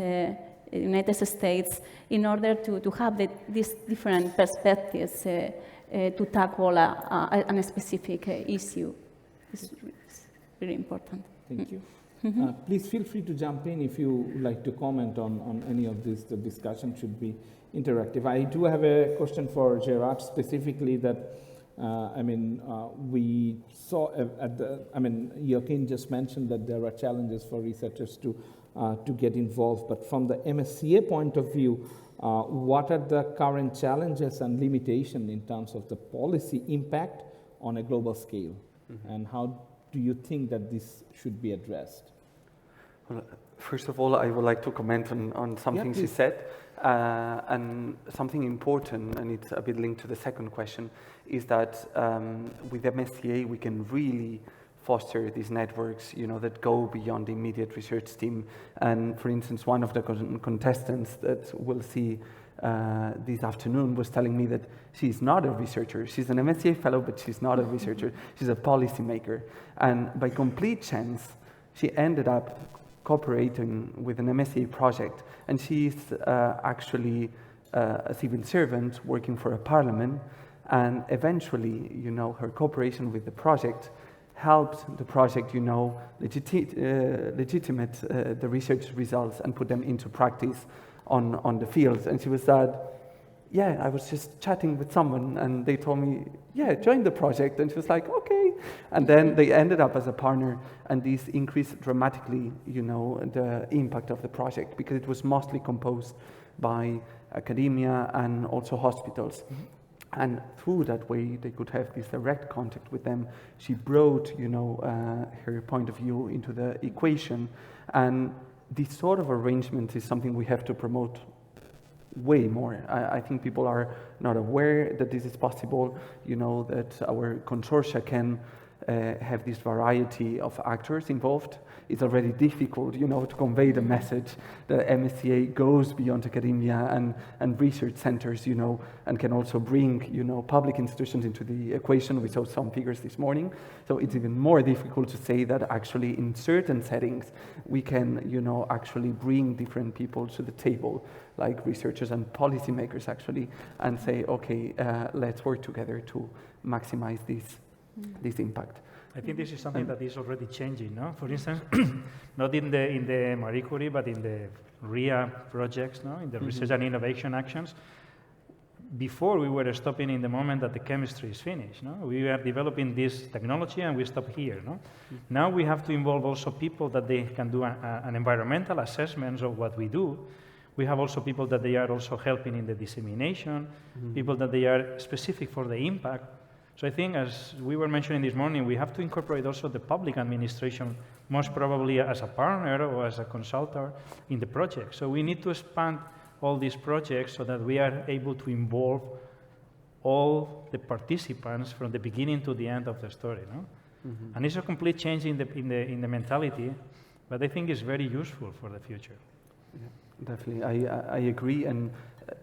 United States, in order to have these different perspectives to tackle a specific issue. It's very important. Thank you. Please feel free to jump in if you would like to comment on any of this. The discussion should be interactive. I do have a question for Gerard specifically, that We saw Joaquin just mentioned that there are challenges for researchers to get involved, but from the MSCA point of view, what are the current challenges and limitations in terms of the policy impact on a global scale? And how do you think that this should be addressed? Well, first of all, I would like to comment on something she said. And something important, and it's a bit linked to the second question, is that with MSCA we can really foster these networks, that go beyond the immediate research team. And for instance, one of the contestants that we'll see this afternoon was telling me that she's not a researcher. She's an MSCA fellow, but she's not a researcher. She's a policymaker. And by complete chance, she ended up cooperating with an MSCA project, and she's actually a civil servant working for a parliament, and eventually, her cooperation with the project helped the project, legitimate the research results and put them into practice on the field. And she was yeah, I was just chatting with someone and they told me, yeah, join the project. And she was like, okay. And then they ended up as a partner, and this increased dramatically, the impact of the project, because it was mostly composed by academia and also hospitals. And through that way, they could have this direct contact with them. She brought, her point of view into the equation. And this sort of arrangement is something we have to promote way more. I think people are not aware that this is possible, that our consortia can have this variety of actors involved. It's already difficult, to convey the message that MSCA goes beyond academia and research centers, and can also bring, public institutions into the equation. We saw some figures this morning. So it's even more difficult to say that actually in certain settings, we can, actually bring different people to the table, like researchers and policymakers actually, and say, okay, let's work together to maximize this impact. I think this is something that is already changing, no? For instance, not in the Marie Curie, but in the RIA projects, no? In the research and innovation actions. Before, we were stopping in the moment that the chemistry is finished, no? We are developing this technology and we stop here, no? Now we have to involve also people that they can do an environmental assessment of what we do. We have also people that they are also helping in the dissemination, people that they are specific for the impact. So I think, as we were mentioning this morning, we have to incorporate also the public administration, most probably as a partner or as a consultant in the project. So we need to expand all these projects so that we are able to involve all the participants from the beginning to the end of the story, no? And it's a complete change in the mentality, but I think it's very useful for the future. Yeah, definitely, I agree, and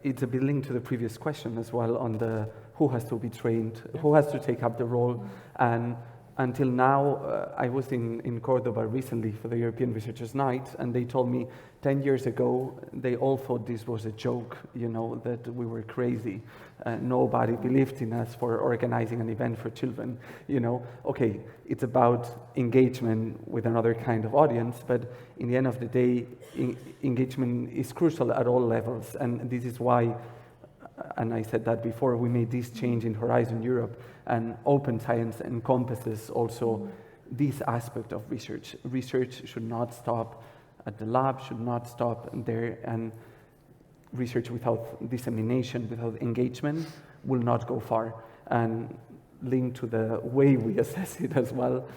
it's a bit linked to the previous question as well on the who has to be trained, who has to take up the role. And until now, I was in Cordoba recently for the European Researchers' Night, and they told me 10 years ago, they all thought this was a joke, that we were crazy. Nobody believed in us for organizing an event for children. Okay, it's about engagement with another kind of audience, but in the end of the day, engagement is crucial at all levels, and this is why, and I said that before, we made this change in Horizon Europe, and open science encompasses also this aspect of research. Research should not stop at the lab, should not stop there, and research without dissemination, without engagement, will not go far. And linked to the way we assess it as well,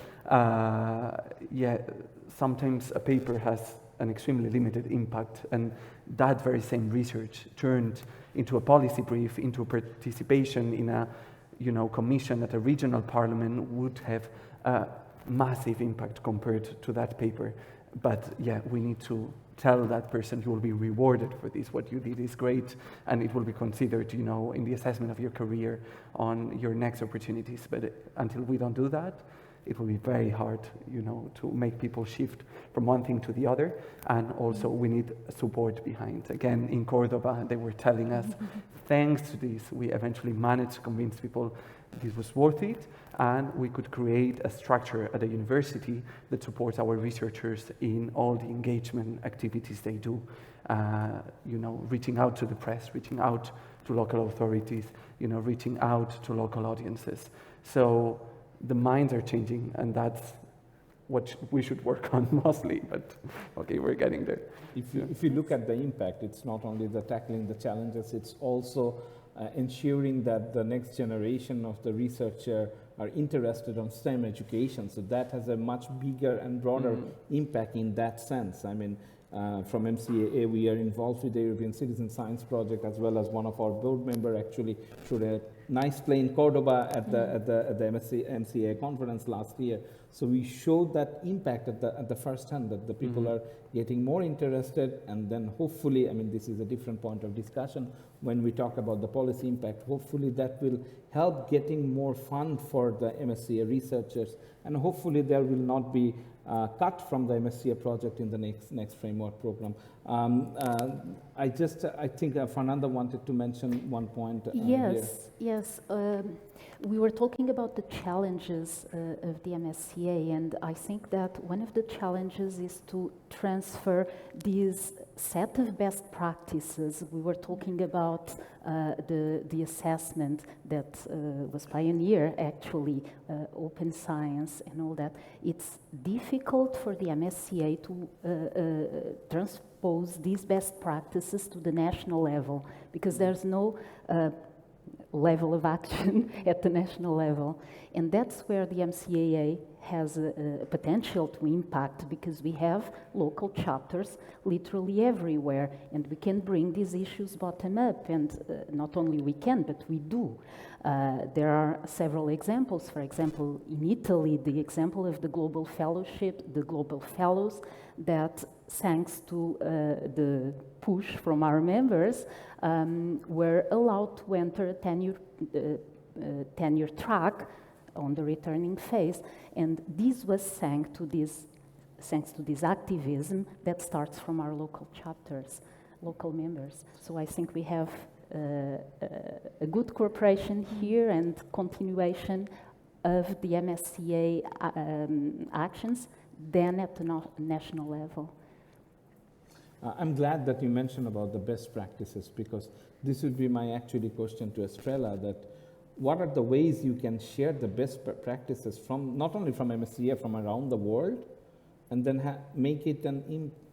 sometimes a paper has an extremely limited impact, and that very same research turned into a policy brief, into participation in a commission at a regional parliament would have a massive impact compared to that paper. But yeah, we need to tell that person you will be rewarded for this. What you did is great, and it will be considered, in the assessment of your career on your next opportunities. But until we don't do that, it will be very hard, to make people shift from one thing to the other. And also we need support behind. Again, in Cordoba, they were telling us, thanks to this, we eventually managed to convince people this was worth it, and we could create a structure at the university that supports our researchers in all the engagement activities they do. Reaching out to the press, reaching out to local authorities, reaching out to local audiences. So the minds are changing, and that's what we should work on mostly, but okay, we're getting there. If you look at the impact, it's not only the tackling the challenges, it's also ensuring that the next generation of the researcher are interested on STEM education. So that has a much bigger and broader impact in that sense. I mean, from MCAA, we are involved with the European Citizen Science Project, as well as one of our board members actually showed a nice play in Cordoba at the MCAA conference last year. So we showed that impact at the first hand, that the people are getting more interested, and then hopefully, I mean, this is a different point of discussion when we talk about the policy impact, hopefully that will help getting more fund for the MSCA researchers, and hopefully there will not be cut from the MSCA project in the next framework program. I think Fernanda wanted to mention one point. Yes. We were talking about the challenges of the MSCA, and I think that one of the challenges is to transfer this set of best practices. We were talking about the assessment that was pioneered, actually, open science and all that. It's difficult for the MSCA to transpose these best practices to the national level, because there's no level of action at the national level. And that's where the MCAA has a potential to impact, because we have local chapters literally everywhere, and we can bring these issues bottom up, and not only we can, but we do. There are several examples. For example, in Italy, the example of the Global Fellowship, the Global Fellows, that thanks to the push from our members, were allowed to enter a tenure track on the returning phase, and this was thanks to this activism that starts from our local chapters, local members. So I think we have a good cooperation here and continuation of the MSCA actions, then at the national level. I'm glad that you mentioned about the best practices, because this would be my actually question to Estrella, that what are the ways you can share the best practices from, not only from MSCA, from around the world, and then make it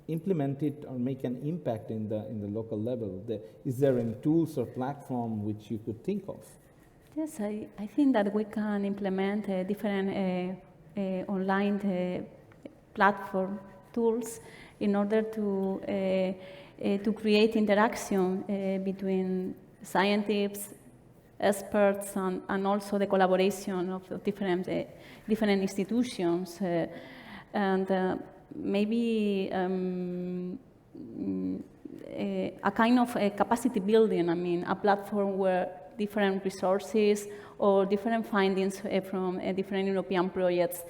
implement it or make an impact in the local level? Is there any tools or platform which you could think of? Yes, I think that we can implement different online platform tools in order to create interaction between scientists, experts, and also the collaboration of different institutions, and maybe a kind of capacity building. I mean, a platform where different resources or different findings from different European projects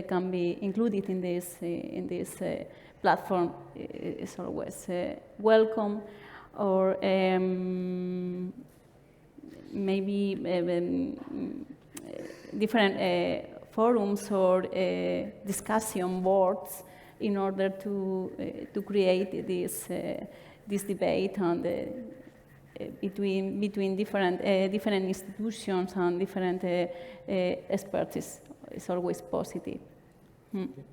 can be included in this platform is always welcome. Or maybe different forums or discussion boards in order to create this debate and between different institutions and different experts is always positive. Okay.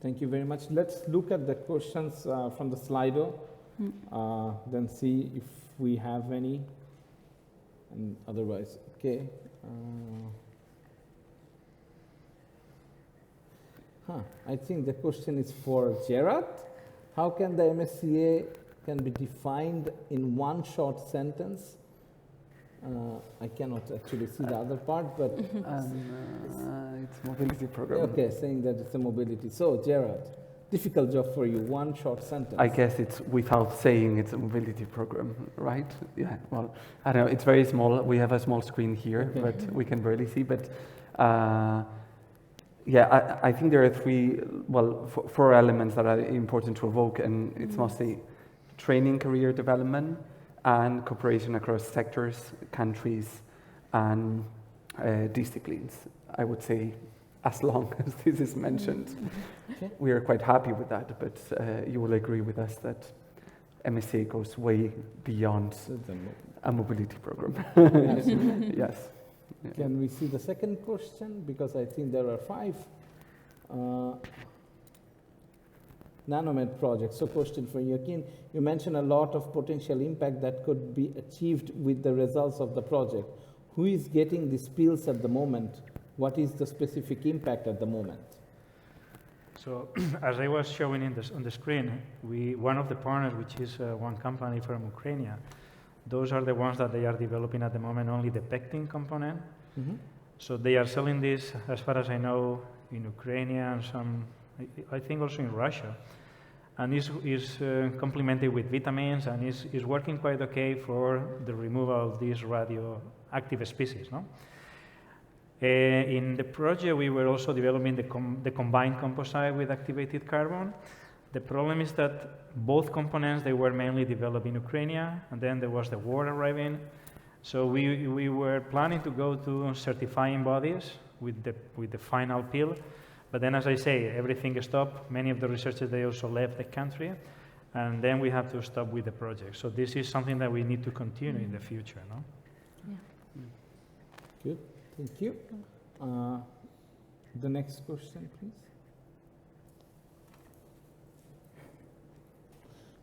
Thank you very much. Let's look at the questions from the Slido, then see if we have any, and otherwise, okay. I think the question is for Gerard. How can the MSCA can be defined in one short sentence? I cannot actually see the other part, but it's mobility program. Okay, saying that it's a mobility. So, Gerard, difficult job for you. One short sentence. I guess it's without saying it's a mobility program, right? Yeah. Well, I don't know. It's very small. We have a small screen here, but we can barely see. But Yeah, I think there are four elements that are important to evoke, and it's mostly training, career development, and cooperation across sectors, countries, and disciplines. I would say, as long as this is mentioned. Okay. We are quite happy with that, but you will agree with us that MSCA goes way beyond a mobility program. Yes. Can we see the second question? Because I think there are 5 nanomed projects. So question for Joaquin, you mentioned a lot of potential impact that could be achieved with the results of the project. Who is getting the spills at the moment? What is the specific impact at the moment? So as I was showing on the screen, one of the partners, which is one company from Ukraine, those are the ones that they are developing at the moment only the pectin component. Mm-hmm. So they are selling this, as far as I know, in Ukraine and some, I think also in Russia. And is complemented with vitamins and is working quite okay for the removal of these radioactive species. No? In the project, we were also developing the combined composite with activated carbon. The problem is that both components, they were mainly developed in Ukraine, and then there was the war arriving. So we were planning to go to certifying bodies with the final pill. But then, as I say, everything stopped. Many of the researchers, they also left the country. And then we have to stop with the project. So this is something that we need to continue in the future. No? Yeah. Good. Thank you. The next question, please.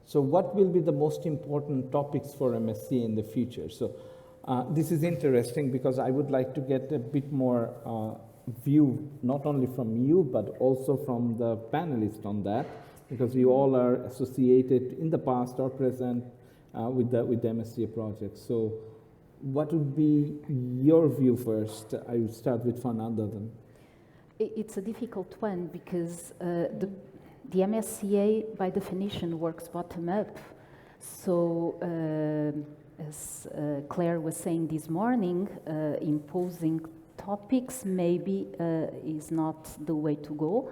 So what will be the most important topics for MSCA in the future? So this is interesting because I would like to get a bit more view, not only from you, but also from the panelists on that, because we all are associated in the past or present with the MSCA project. So what would be your view first? I will start with Fernanda then. It's a difficult one because the MSCA, by definition, works bottom-up. So, as Claire was saying this morning, imposing topics maybe is not the way to go.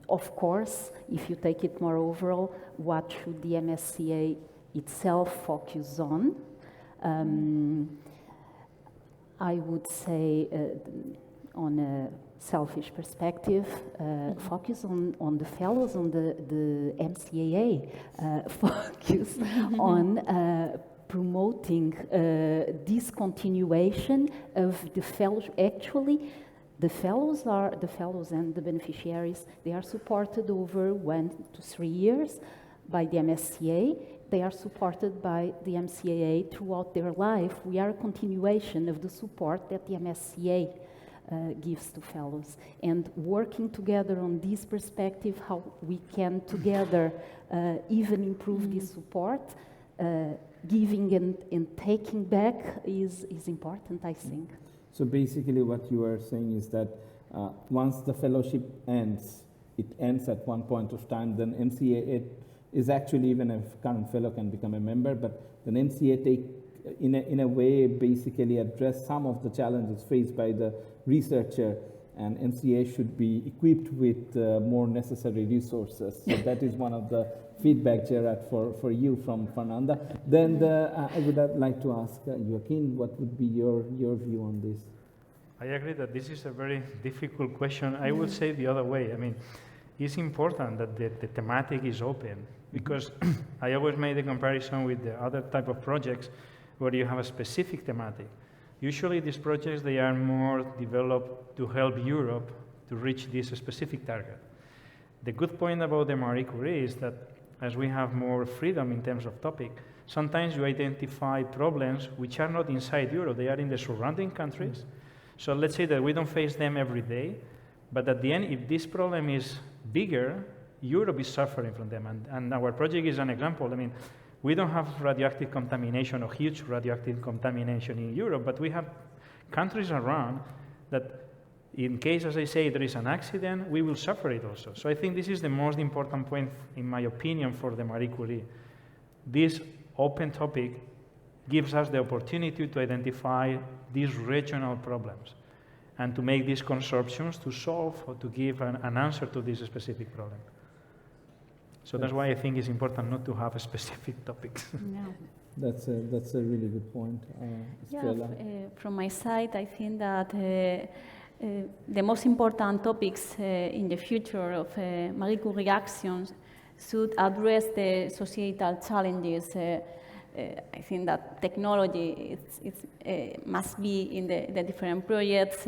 Of course, if you take it more overall, what should the MSCA itself focus on? I would say, on a selfish perspective, focus on the fellows, on the MCAA, focus on promoting this continuation of the fellows. Actually, the fellows and the beneficiaries, they are supported over 1 to 3 years by the MSCA. They are supported by the MCAA throughout their life. We are a continuation of the support that the MSCA gives to fellows, and working together on this perspective, how we can together even improve this support, giving and taking back is important, I think. So basically what you are saying is that once the fellowship ends, it ends at one point of time, then MCAA is actually, even a current fellow can become a member, but then MCAA take, in a way, basically address some of the challenges faced by the researcher, and MCAA should be equipped with more necessary resources. So that is one of the feedback, Gerard, for you from Fernanda. Then I would like to ask Joaquin, what would be your view on this? I agree that this is a very difficult question. I would say the other way. I mean, it's important that the thematic is open, because I always made the comparison with the other type of projects where you have a specific thematic. Usually these projects, they are more developed to help Europe to reach this specific target. The good point about the Marie Curie is that as we have more freedom in terms of topic, sometimes you identify problems which are not inside Europe, they are in the surrounding countries. So let's say that we don't face them every day, but at the end, if this problem is bigger, Europe is suffering from them. And our project is an example. I mean, we don't have radioactive contamination or huge radioactive contamination in Europe, but we have countries around that in case, as I say, there is an accident, we will suffer it also. So I think this is the most important point, in my opinion, for the Marie Curie. This open topic gives us the opportunity to identify these regional problems. and to make these consortiums to solve or to give an answer to this specific problem. So that's why I think it's important not to have specific topics. Yeah. That's a really good point. Estrella? From my side, I think that the most important topics in the future of Marie Curie actions should address the societal challenges. I think that technology must be in the different projects,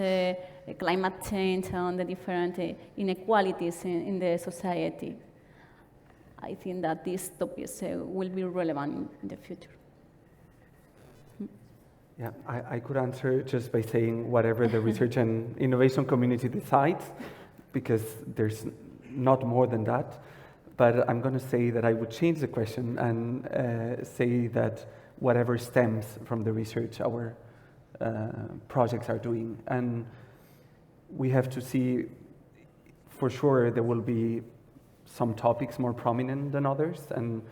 climate change and the different inequalities in the society. I think that these topics will be relevant in the future. Yeah, I could answer just by saying whatever the research and innovation community decides, because there's not more than that. But I'm going to say that I would change the question and say that whatever stems from the research our projects are doing. And we have to see, for sure, there will be some topics more prominent than others, and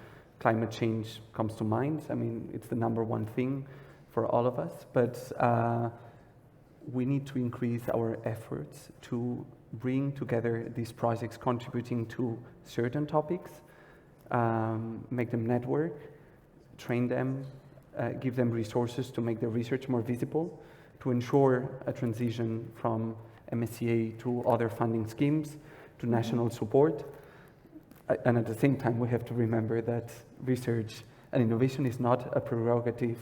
climate change comes to mind. I mean, it's the #1 thing for all of us, but we need to increase our efforts to bring together these projects contributing to certain topics, make them network, train them, give them resources to make their research more visible, to ensure a transition from MSCA to other funding schemes, to national support. And at the same time, we have to remember that research and innovation is not a prerogative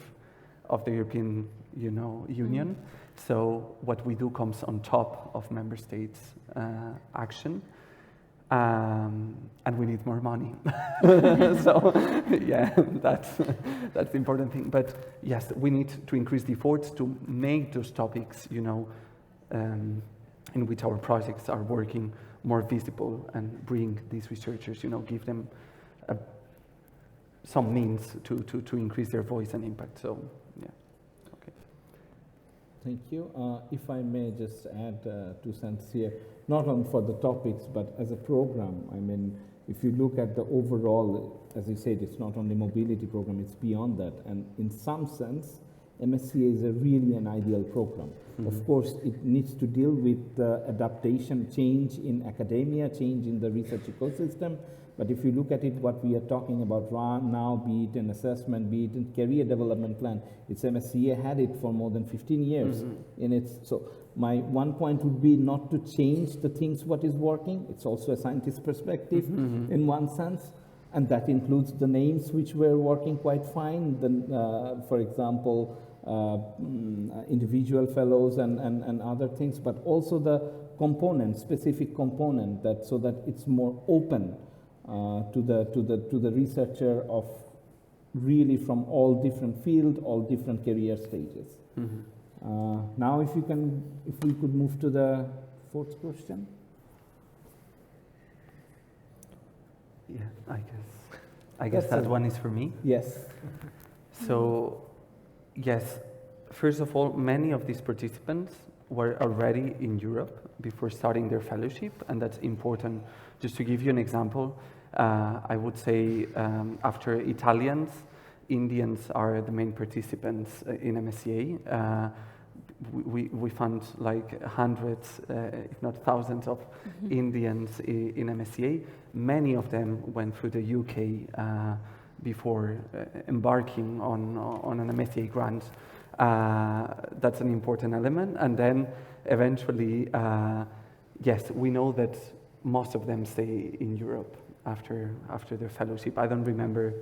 of the European Union. So what we do comes on top of member states' action. And we need more money. So, yeah, that's the important thing. But yes, we need to increase the efforts to make those topics, in which our projects are working, more visible, and bring these researchers, give them some means to increase their voice and impact. So, yeah, okay. Thank you. If I may just add 2 cents here, not only for the topics, but as a program. I mean, if you look at the overall, as you said, it's not only mobility program, it's beyond that. And in some sense, MSCA is really an ideal program. Mm-hmm. Of course, it needs to deal with adaptation, change in academia, change in the research ecosystem. But if you look at it, what we are talking about now, be it an assessment, be it a career development plan, it's MSCA had it for more than 15 years. Mm-hmm. in its. So my one point would be not to change the things what is working. It's also a scientist perspective in one sense. And that includes the names which were working quite fine. For example, individual fellows and other things, but also the component, specific component, so that it's more open to the researcher of really from all different fields, all different career stages. Mm-hmm. Now, if we could move to the 4th question. Yeah, I guess that one is for me. Yes. So, yes, first of all, many of these participants were already in Europe before starting their fellowship, and that's important. Just to give you an example, I would say after Italians, Indians are the main participants in MSCA. We found like hundreds, if not thousands of Indians in MSCA. Many of them went through the UK before embarking on an MSCA grant. That's an important element. And then eventually, yes, we know that most of them stay in Europe after their fellowship. I don't remember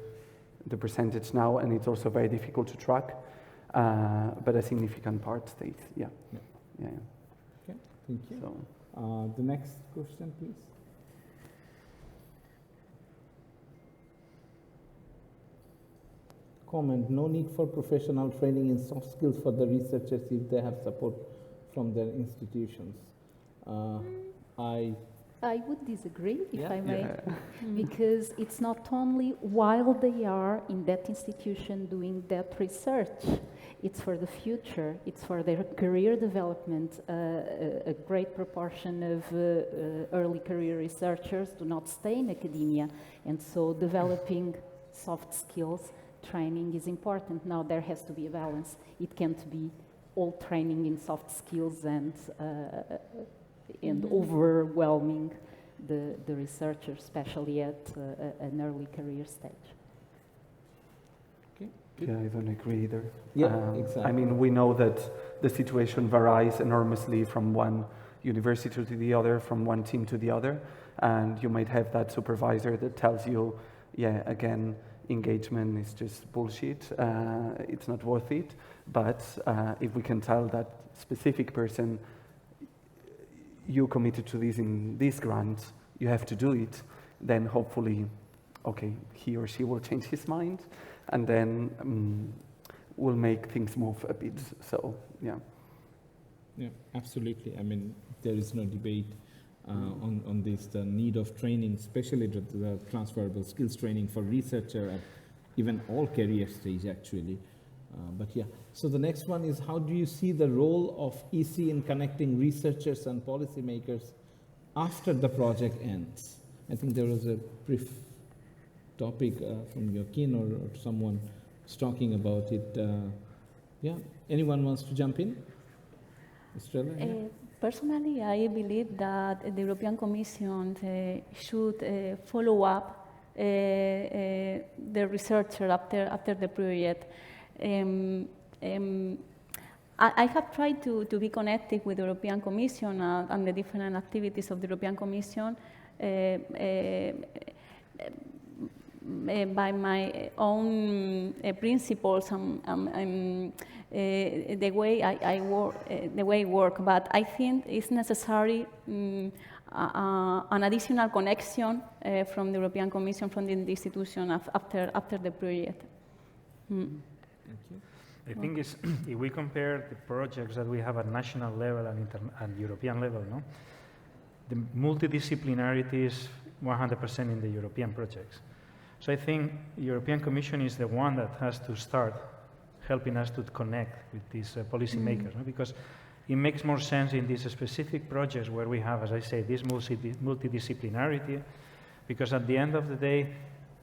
the percentage now, and it's also very difficult to track. But a significant part stays, yeah. Okay, thank you. So, the next question, please. Comment, no need for professional training in soft skills for the researchers if they have support from their institutions. I would disagree, if I may, because it's not only while they are in that institution doing that research, it's for the future, it's for their career development. A great proportion of early career researchers do not stay in academia, and so developing soft skills training is important. Now there has to be a balance. It can't be all training in soft skills and overwhelming the researchers, especially at an early career stage. Okay. Yeah, I don't agree either. Yeah, exactly. I mean, we know that the situation varies enormously from one university to the other, from one team to the other, and you might have that supervisor that tells you, yeah, again, engagement is just bullshit, it's not worth it, but if we can tell that specific person, you committed to this in this grant, you have to do it, then hopefully, okay, he or she will change his mind, and then we'll make things move a bit, so, yeah. Yeah, absolutely. I mean, there is no debate on this, the need of training, especially the transferable skills training for researcher at even all career stage, actually. But yeah, so the next one is, how do you see the role of EC in connecting researchers and policymakers after the project ends? I think there was a brief topic from Joaquin or someone was talking about it. Yeah, anyone wants to jump in? Estrella? Yeah. Personally, I believe that the European Commission should follow up the researcher after the project. I have tried to be connected with the European Commission and the different activities of the European Commission by my own principles and the way I work, but I think it's necessary an additional connection from the European Commission, from the institution after the project. Thank you. I think if we compare the projects that we have at national level and European level, no, the multidisciplinarity is 100% in the European projects. So I think the European Commission is the one that has to start helping us to connect with these policymakers, no? Because it makes more sense in these specific projects where we have, as I say, this multidisciplinarity, because at the end of the day,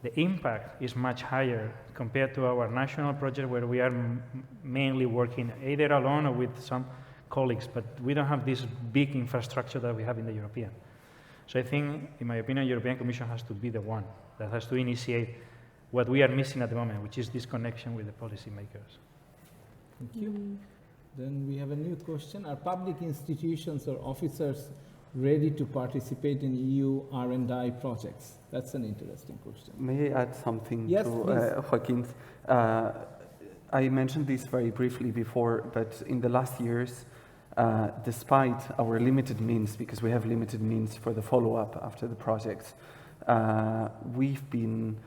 the impact is much higher compared to our national project where we are mainly working either alone or with some colleagues, but we don't have this big infrastructure that we have in the European. So I think, in my opinion, the European Commission has to be the one that has to initiate what we are missing at the moment, which is this connection with the policymakers. Thank you. Then we have a new question. Are public institutions or officers ready to participate in EU R&I projects? That's an interesting question. May I add something Yes, to Joaquin's? I mentioned this very briefly before, but in the last years, despite our limited means, because we have limited means for the follow-up after the projects, we've been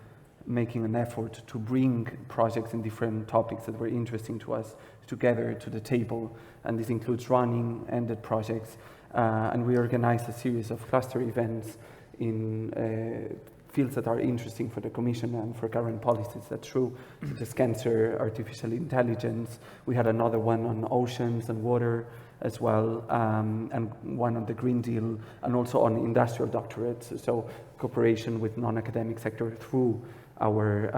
making an effort to bring projects in different topics that were interesting to us together to the table, and this includes running, ended projects, and we organized a series of cluster events in fields that are interesting for the Commission and for current policies. That's true, such as cancer, artificial intelligence. We had another one on oceans and water as well, and one on the Green Deal, and also on industrial doctorates, so cooperation with non-academic sector through our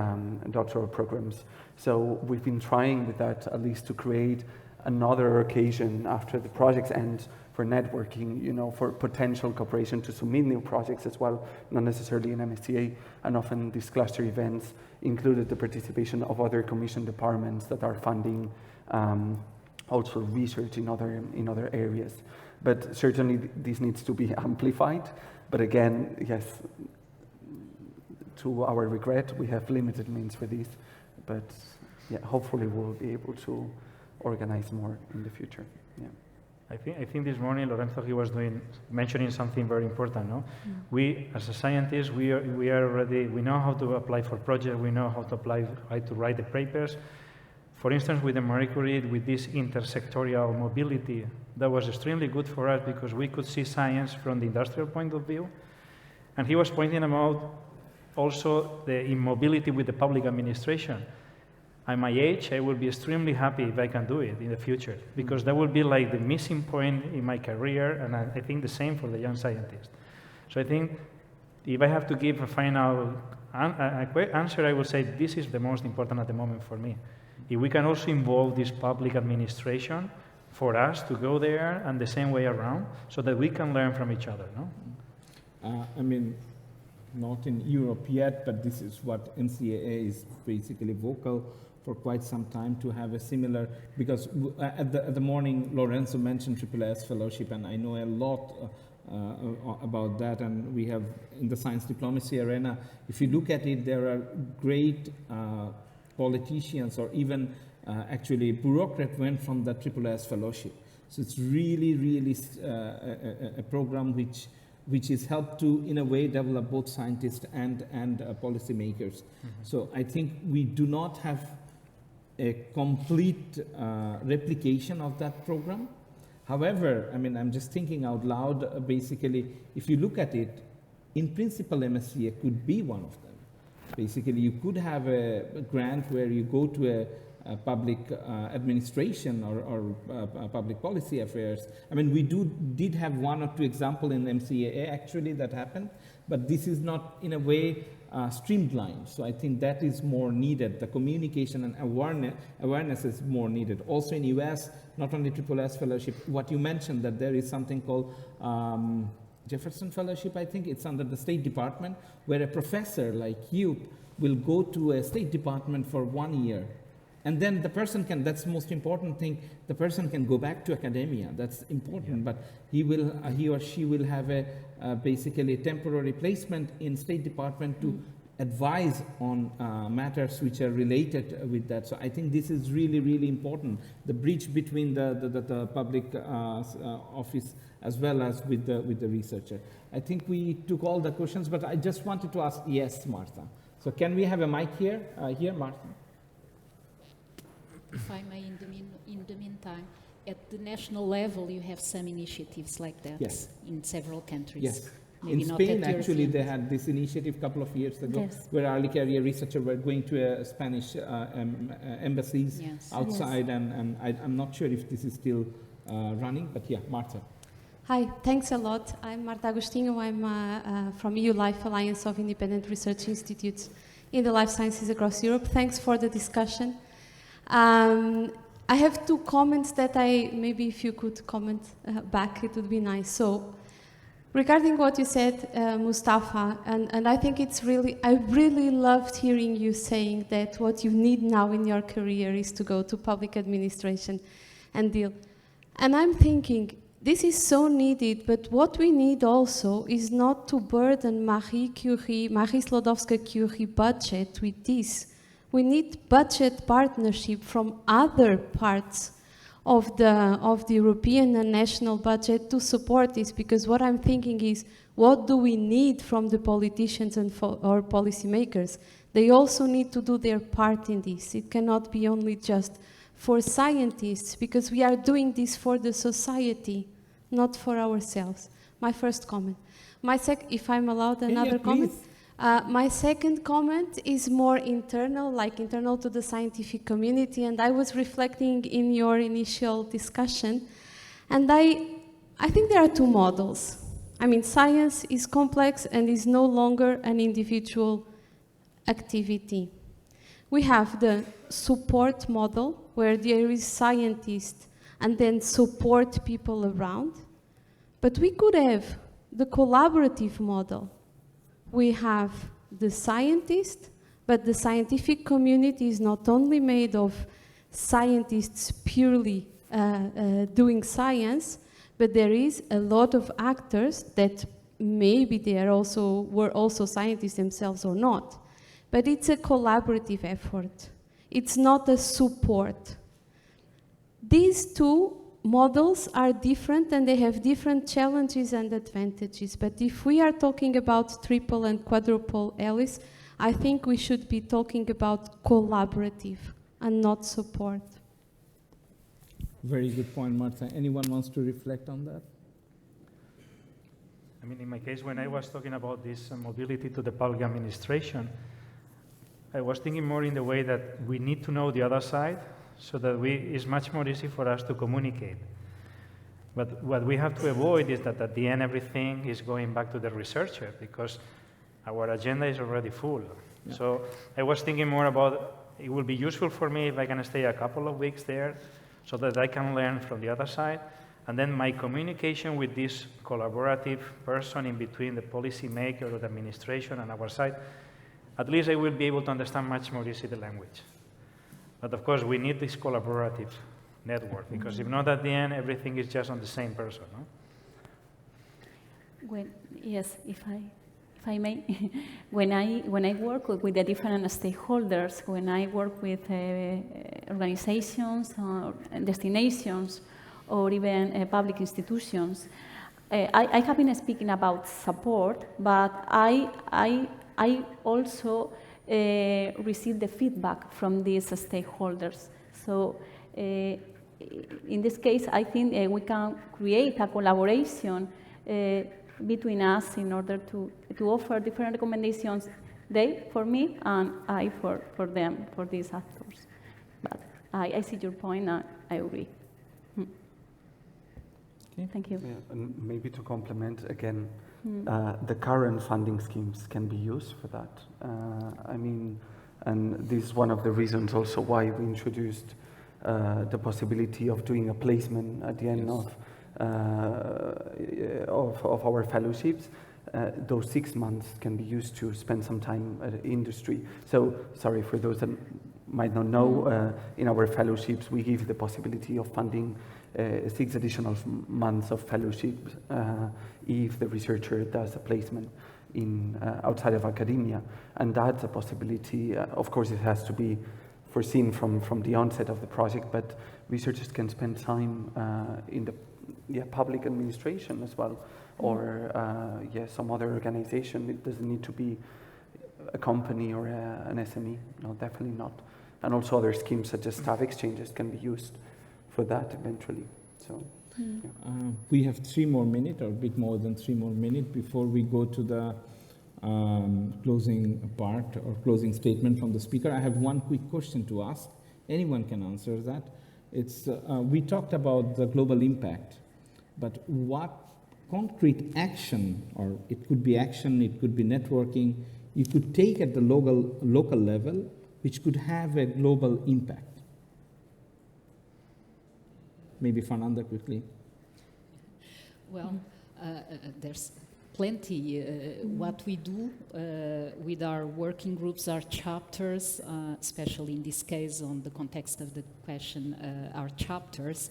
doctoral programs. So we've been trying with that at least to create another occasion after the projects end for networking, you know, for potential cooperation to submit new projects as well, not necessarily in MSCA, and often these cluster events included the participation of other Commission departments that are funding also research in other areas. But certainly this needs to be amplified. But again, yes, to our regret, we have limited means for this. But yeah, hopefully we'll be able to organize more in the future. Yeah. I think this morning Lorenzo, he was mentioning something very important. No, we as a scientist, we know how to apply for projects. We know how to write the papers. For instance, with the Marie Curie, with this intersectorial mobility, that was extremely good for us because we could see science from the industrial point of view. And he was pointing out also the immobility with the public administration. At my age, I will be extremely happy if I can do it in the future, because that will be like the missing point in my career, and I think the same for the young scientist. So I think if I have to give a final answer, I will say this is the most important at the moment for me. if we can also involve this public administration for us to go there and the same way around, so that we can learn from each other, no? I mean, not in Europe yet, but this is what MCAA is basically vocal for quite some time, to have a similar, because at the morning, Lorenzo mentioned SSS Fellowship, and I know a lot about that, and we have in the science diplomacy arena, if you look at it, there are great politicians or even actually bureaucrats went from the SSS Fellowship. So it's really, really a program which is helped to, in a way, develop both scientists and policymakers. So I think we do not have a complete replication of that program. However, I mean, I'm just thinking out loud, basically, if you look at it, in principle, MSCA could be one of them. Basically, you could have a grant where you go to a public administration or public policy affairs. I mean, we did have one or two examples in MCAA actually that happened, but this is not in a way streamlined. So I think that is more needed. The communication and awareness is more needed. Also in US, not only SSS Fellowship, what you mentioned that there is something called Jefferson Fellowship, I think it's under the State Department, where a professor like you will go to a State Department for 1 year. And then the person can, that's the most important thing, the person can go back to academia. That's important, but he or she will have basically a temporary placement in State Department to advise on matters which are related with that. So I think this is really, really important. The bridge between the public office as well as with the researcher. I think we took all the questions, but I just wanted to ask, yes, Martha. So can we have a mic here? Here, Martha. If I may, in the meantime, at the national level, you have some initiatives like that. Yes. In several countries. Yes. Maybe in not Spain, at actually, European. they had this initiative a couple of years ago, Yes. where early career researchers were going to Spanish embassies Yes. outside, and I'm not sure if this is still running, but yeah, Martha. Hi, thanks a lot. I'm Marta Agostinho. I'm from EU Life Alliance of Independent Research Institutes in the life sciences across Europe. Thanks for the discussion. I have two comments that maybe if you could comment back, it would be nice. So, regarding what you said, Mustafa, and I think I really loved hearing you saying that what you need now in your career is to go to public administration and deal. And I'm thinking, this is so needed, but what we need also is not to burden Marie Sklodowska-Curie budget with this. We need budget partnership from other parts of the European and national budget to support this, because what I'm thinking is, what do we need from the politicians and or policymakers? They also need to do their part in this. It cannot be only just for scientists, because we are doing this for the society, not for ourselves. My first comment. If I'm allowed another comment. My second comment is more internal, like internal to the scientific community, and I was reflecting in your initial discussion, and I think there are two models. I mean, science is complex and is no longer an individual activity. We have the support model, where there is scientists and then support people around, but we could have the collaborative model. We have the scientist, but the scientific community is not only made of scientists purely doing science, but there is a lot of actors that maybe were also scientists themselves or not. But it's a collaborative effort. It's not a support. These two models are different and they have different challenges and advantages. But if we are talking about triple and quadruple helix, I think we should be talking about collaborative and not support. Very good point, Martha. Anyone wants to reflect on that? I mean, in my case, when I was talking about this mobility to the public administration, I was thinking more in the way that we need to know the other side, so that it's much more easy for us to communicate. But what we have to avoid is that at the end everything is going back to the researcher, because our agenda is already full. Yeah. So I was thinking more about it will be useful for me if I can stay a couple of weeks there so that I can learn from the other side. And then my communication with this collaborative person in between the policymaker or the administration and our side, at least I will be able to understand much more easily the language. But of course, we need this collaborative network, because if not, at the end, everything is just on the same person. No? Yes, if I may, when I work with the different stakeholders, when I work with organizations or destinations, or even public institutions, I have been speaking about support, but I also receive the feedback from these stakeholders. So in this case, I think we can create a collaboration between us in order to offer different recommendations, they for me and I for them, for these actors. But I see your point and I agree. Okay. Thank you. Yeah, and maybe to complement again, the current funding schemes can be used for that. I mean, and this is one of the reasons also why we introduced the possibility of doing a placement at the end of our fellowships. Those 6 months can be used to spend some time at industry. So, sorry for those that might not know, in our fellowships we give the possibility of funding 6 additional months of fellowship if the researcher does a placement in outside of academia, and that's a possibility. Of course, it has to be foreseen from the onset of the project, but researchers can spend time in the public administration as well, or some other organization. It doesn't need to be a company or an SME. No, definitely not. And also other schemes such as staff exchanges can be used for that eventually. So, we have 3 more minutes, or a bit more than 3 more minutes, before we go to the closing part or closing statement from the speaker. I have one quick question to ask. Anyone can answer that. It's we talked about the global impact, but what concrete action, or it could be action, it could be networking, you could take at the local level, which could have a global impact? Maybe Fernanda, quickly. Well, there's plenty. What we do with our working groups, our chapters, especially in this case on the context of the question, our chapters,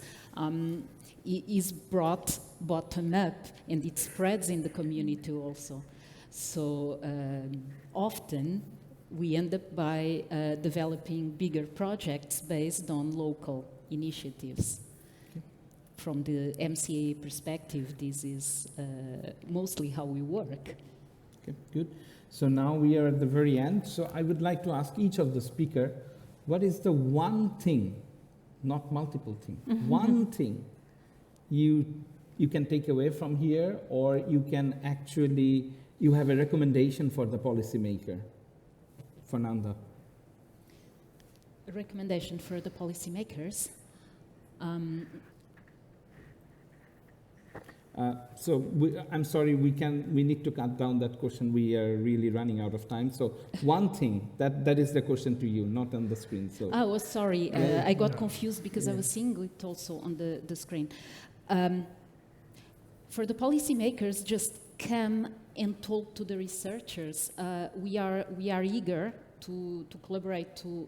is brought bottom up, and it spreads in the community also. So often we end up by developing bigger projects based on local initiatives. From the MCA perspective, this is mostly how we work. Okay, good. So now we are at the very end. So I would like to ask each of the speaker, what is the one thing, not multiple things, one thing you can take away from here, or you can actually, you have a recommendation for the policymaker? Fernanda. A recommendation for the policymakers? I'm sorry, we need to cut down that question. We are really running out of time. So one thing, that is the question to you, not on the screen. So. Oh, sorry, I got confused because I was seeing it also on the screen. For the policymakers, just come and talk to the researchers. We are eager to collaborate, to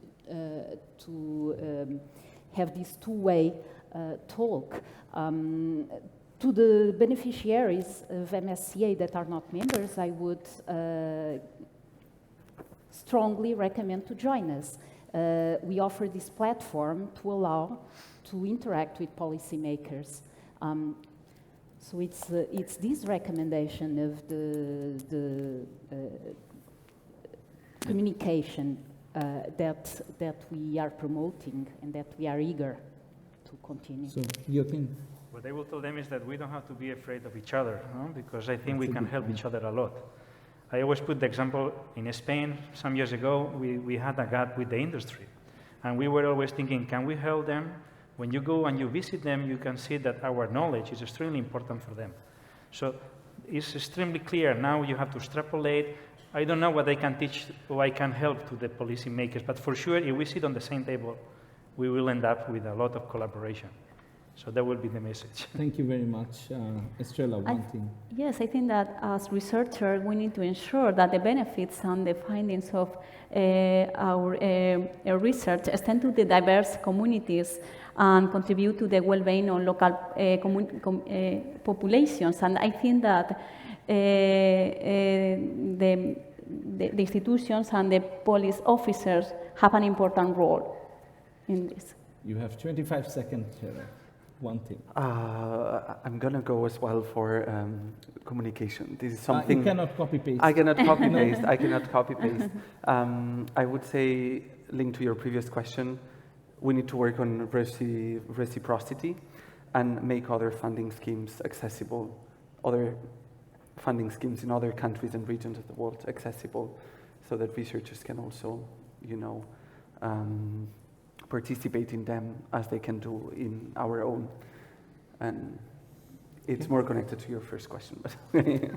have this two-way talk. To the beneficiaries of MSCA that are not members, I would strongly recommend to join us. We offer this platform to allow to interact with policymakers. So it's this recommendation of the communication that we are promoting and that we are eager to continue. So your thing. What I will tell them is that we don't have to be afraid of each other, no? Because I think we can help each other a lot. I always put the example, in Spain, some years ago, we had a gap with the industry. And we were always thinking, can we help them? When you go and you visit them, you can see that our knowledge is extremely important for them. So it's extremely clear. Now you have to extrapolate I don't know what I can teach or I can help to the policy makers, but for sure, if we sit on the same table, we will end up with a lot of collaboration. So that will be the message. Thank you very much. Estrella, one thing. Yes, I think that as researchers, we need to ensure that the benefits and the findings of our research extend to the diverse communities and contribute to the well-being of local populations. And I think that the institutions and the police officers have an important role in this. You have 25 seconds, one thing. I'm going to go as well for communication. This is something... You cannot copy-paste. I cannot copy-paste. I cannot copy-paste. I would say, linked to your previous question, we need to work on reciprocity and make other funding schemes accessible, other funding schemes in other countries and regions of the world accessible, so that researchers can also, you know, participate in them as they can do in our own. And it's more connected to your first question, but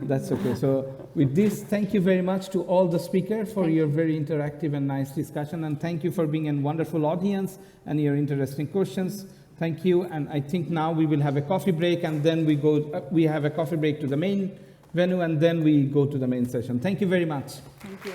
that's okay. So with this, thank you very much to all the speakers for your very interactive and nice discussion, and thank you for being a wonderful audience and your interesting questions. Thank you, and I think now we will have a coffee break, and then we have a coffee break to the main venue, and then we go to the main session. Thank you very much. Thank you.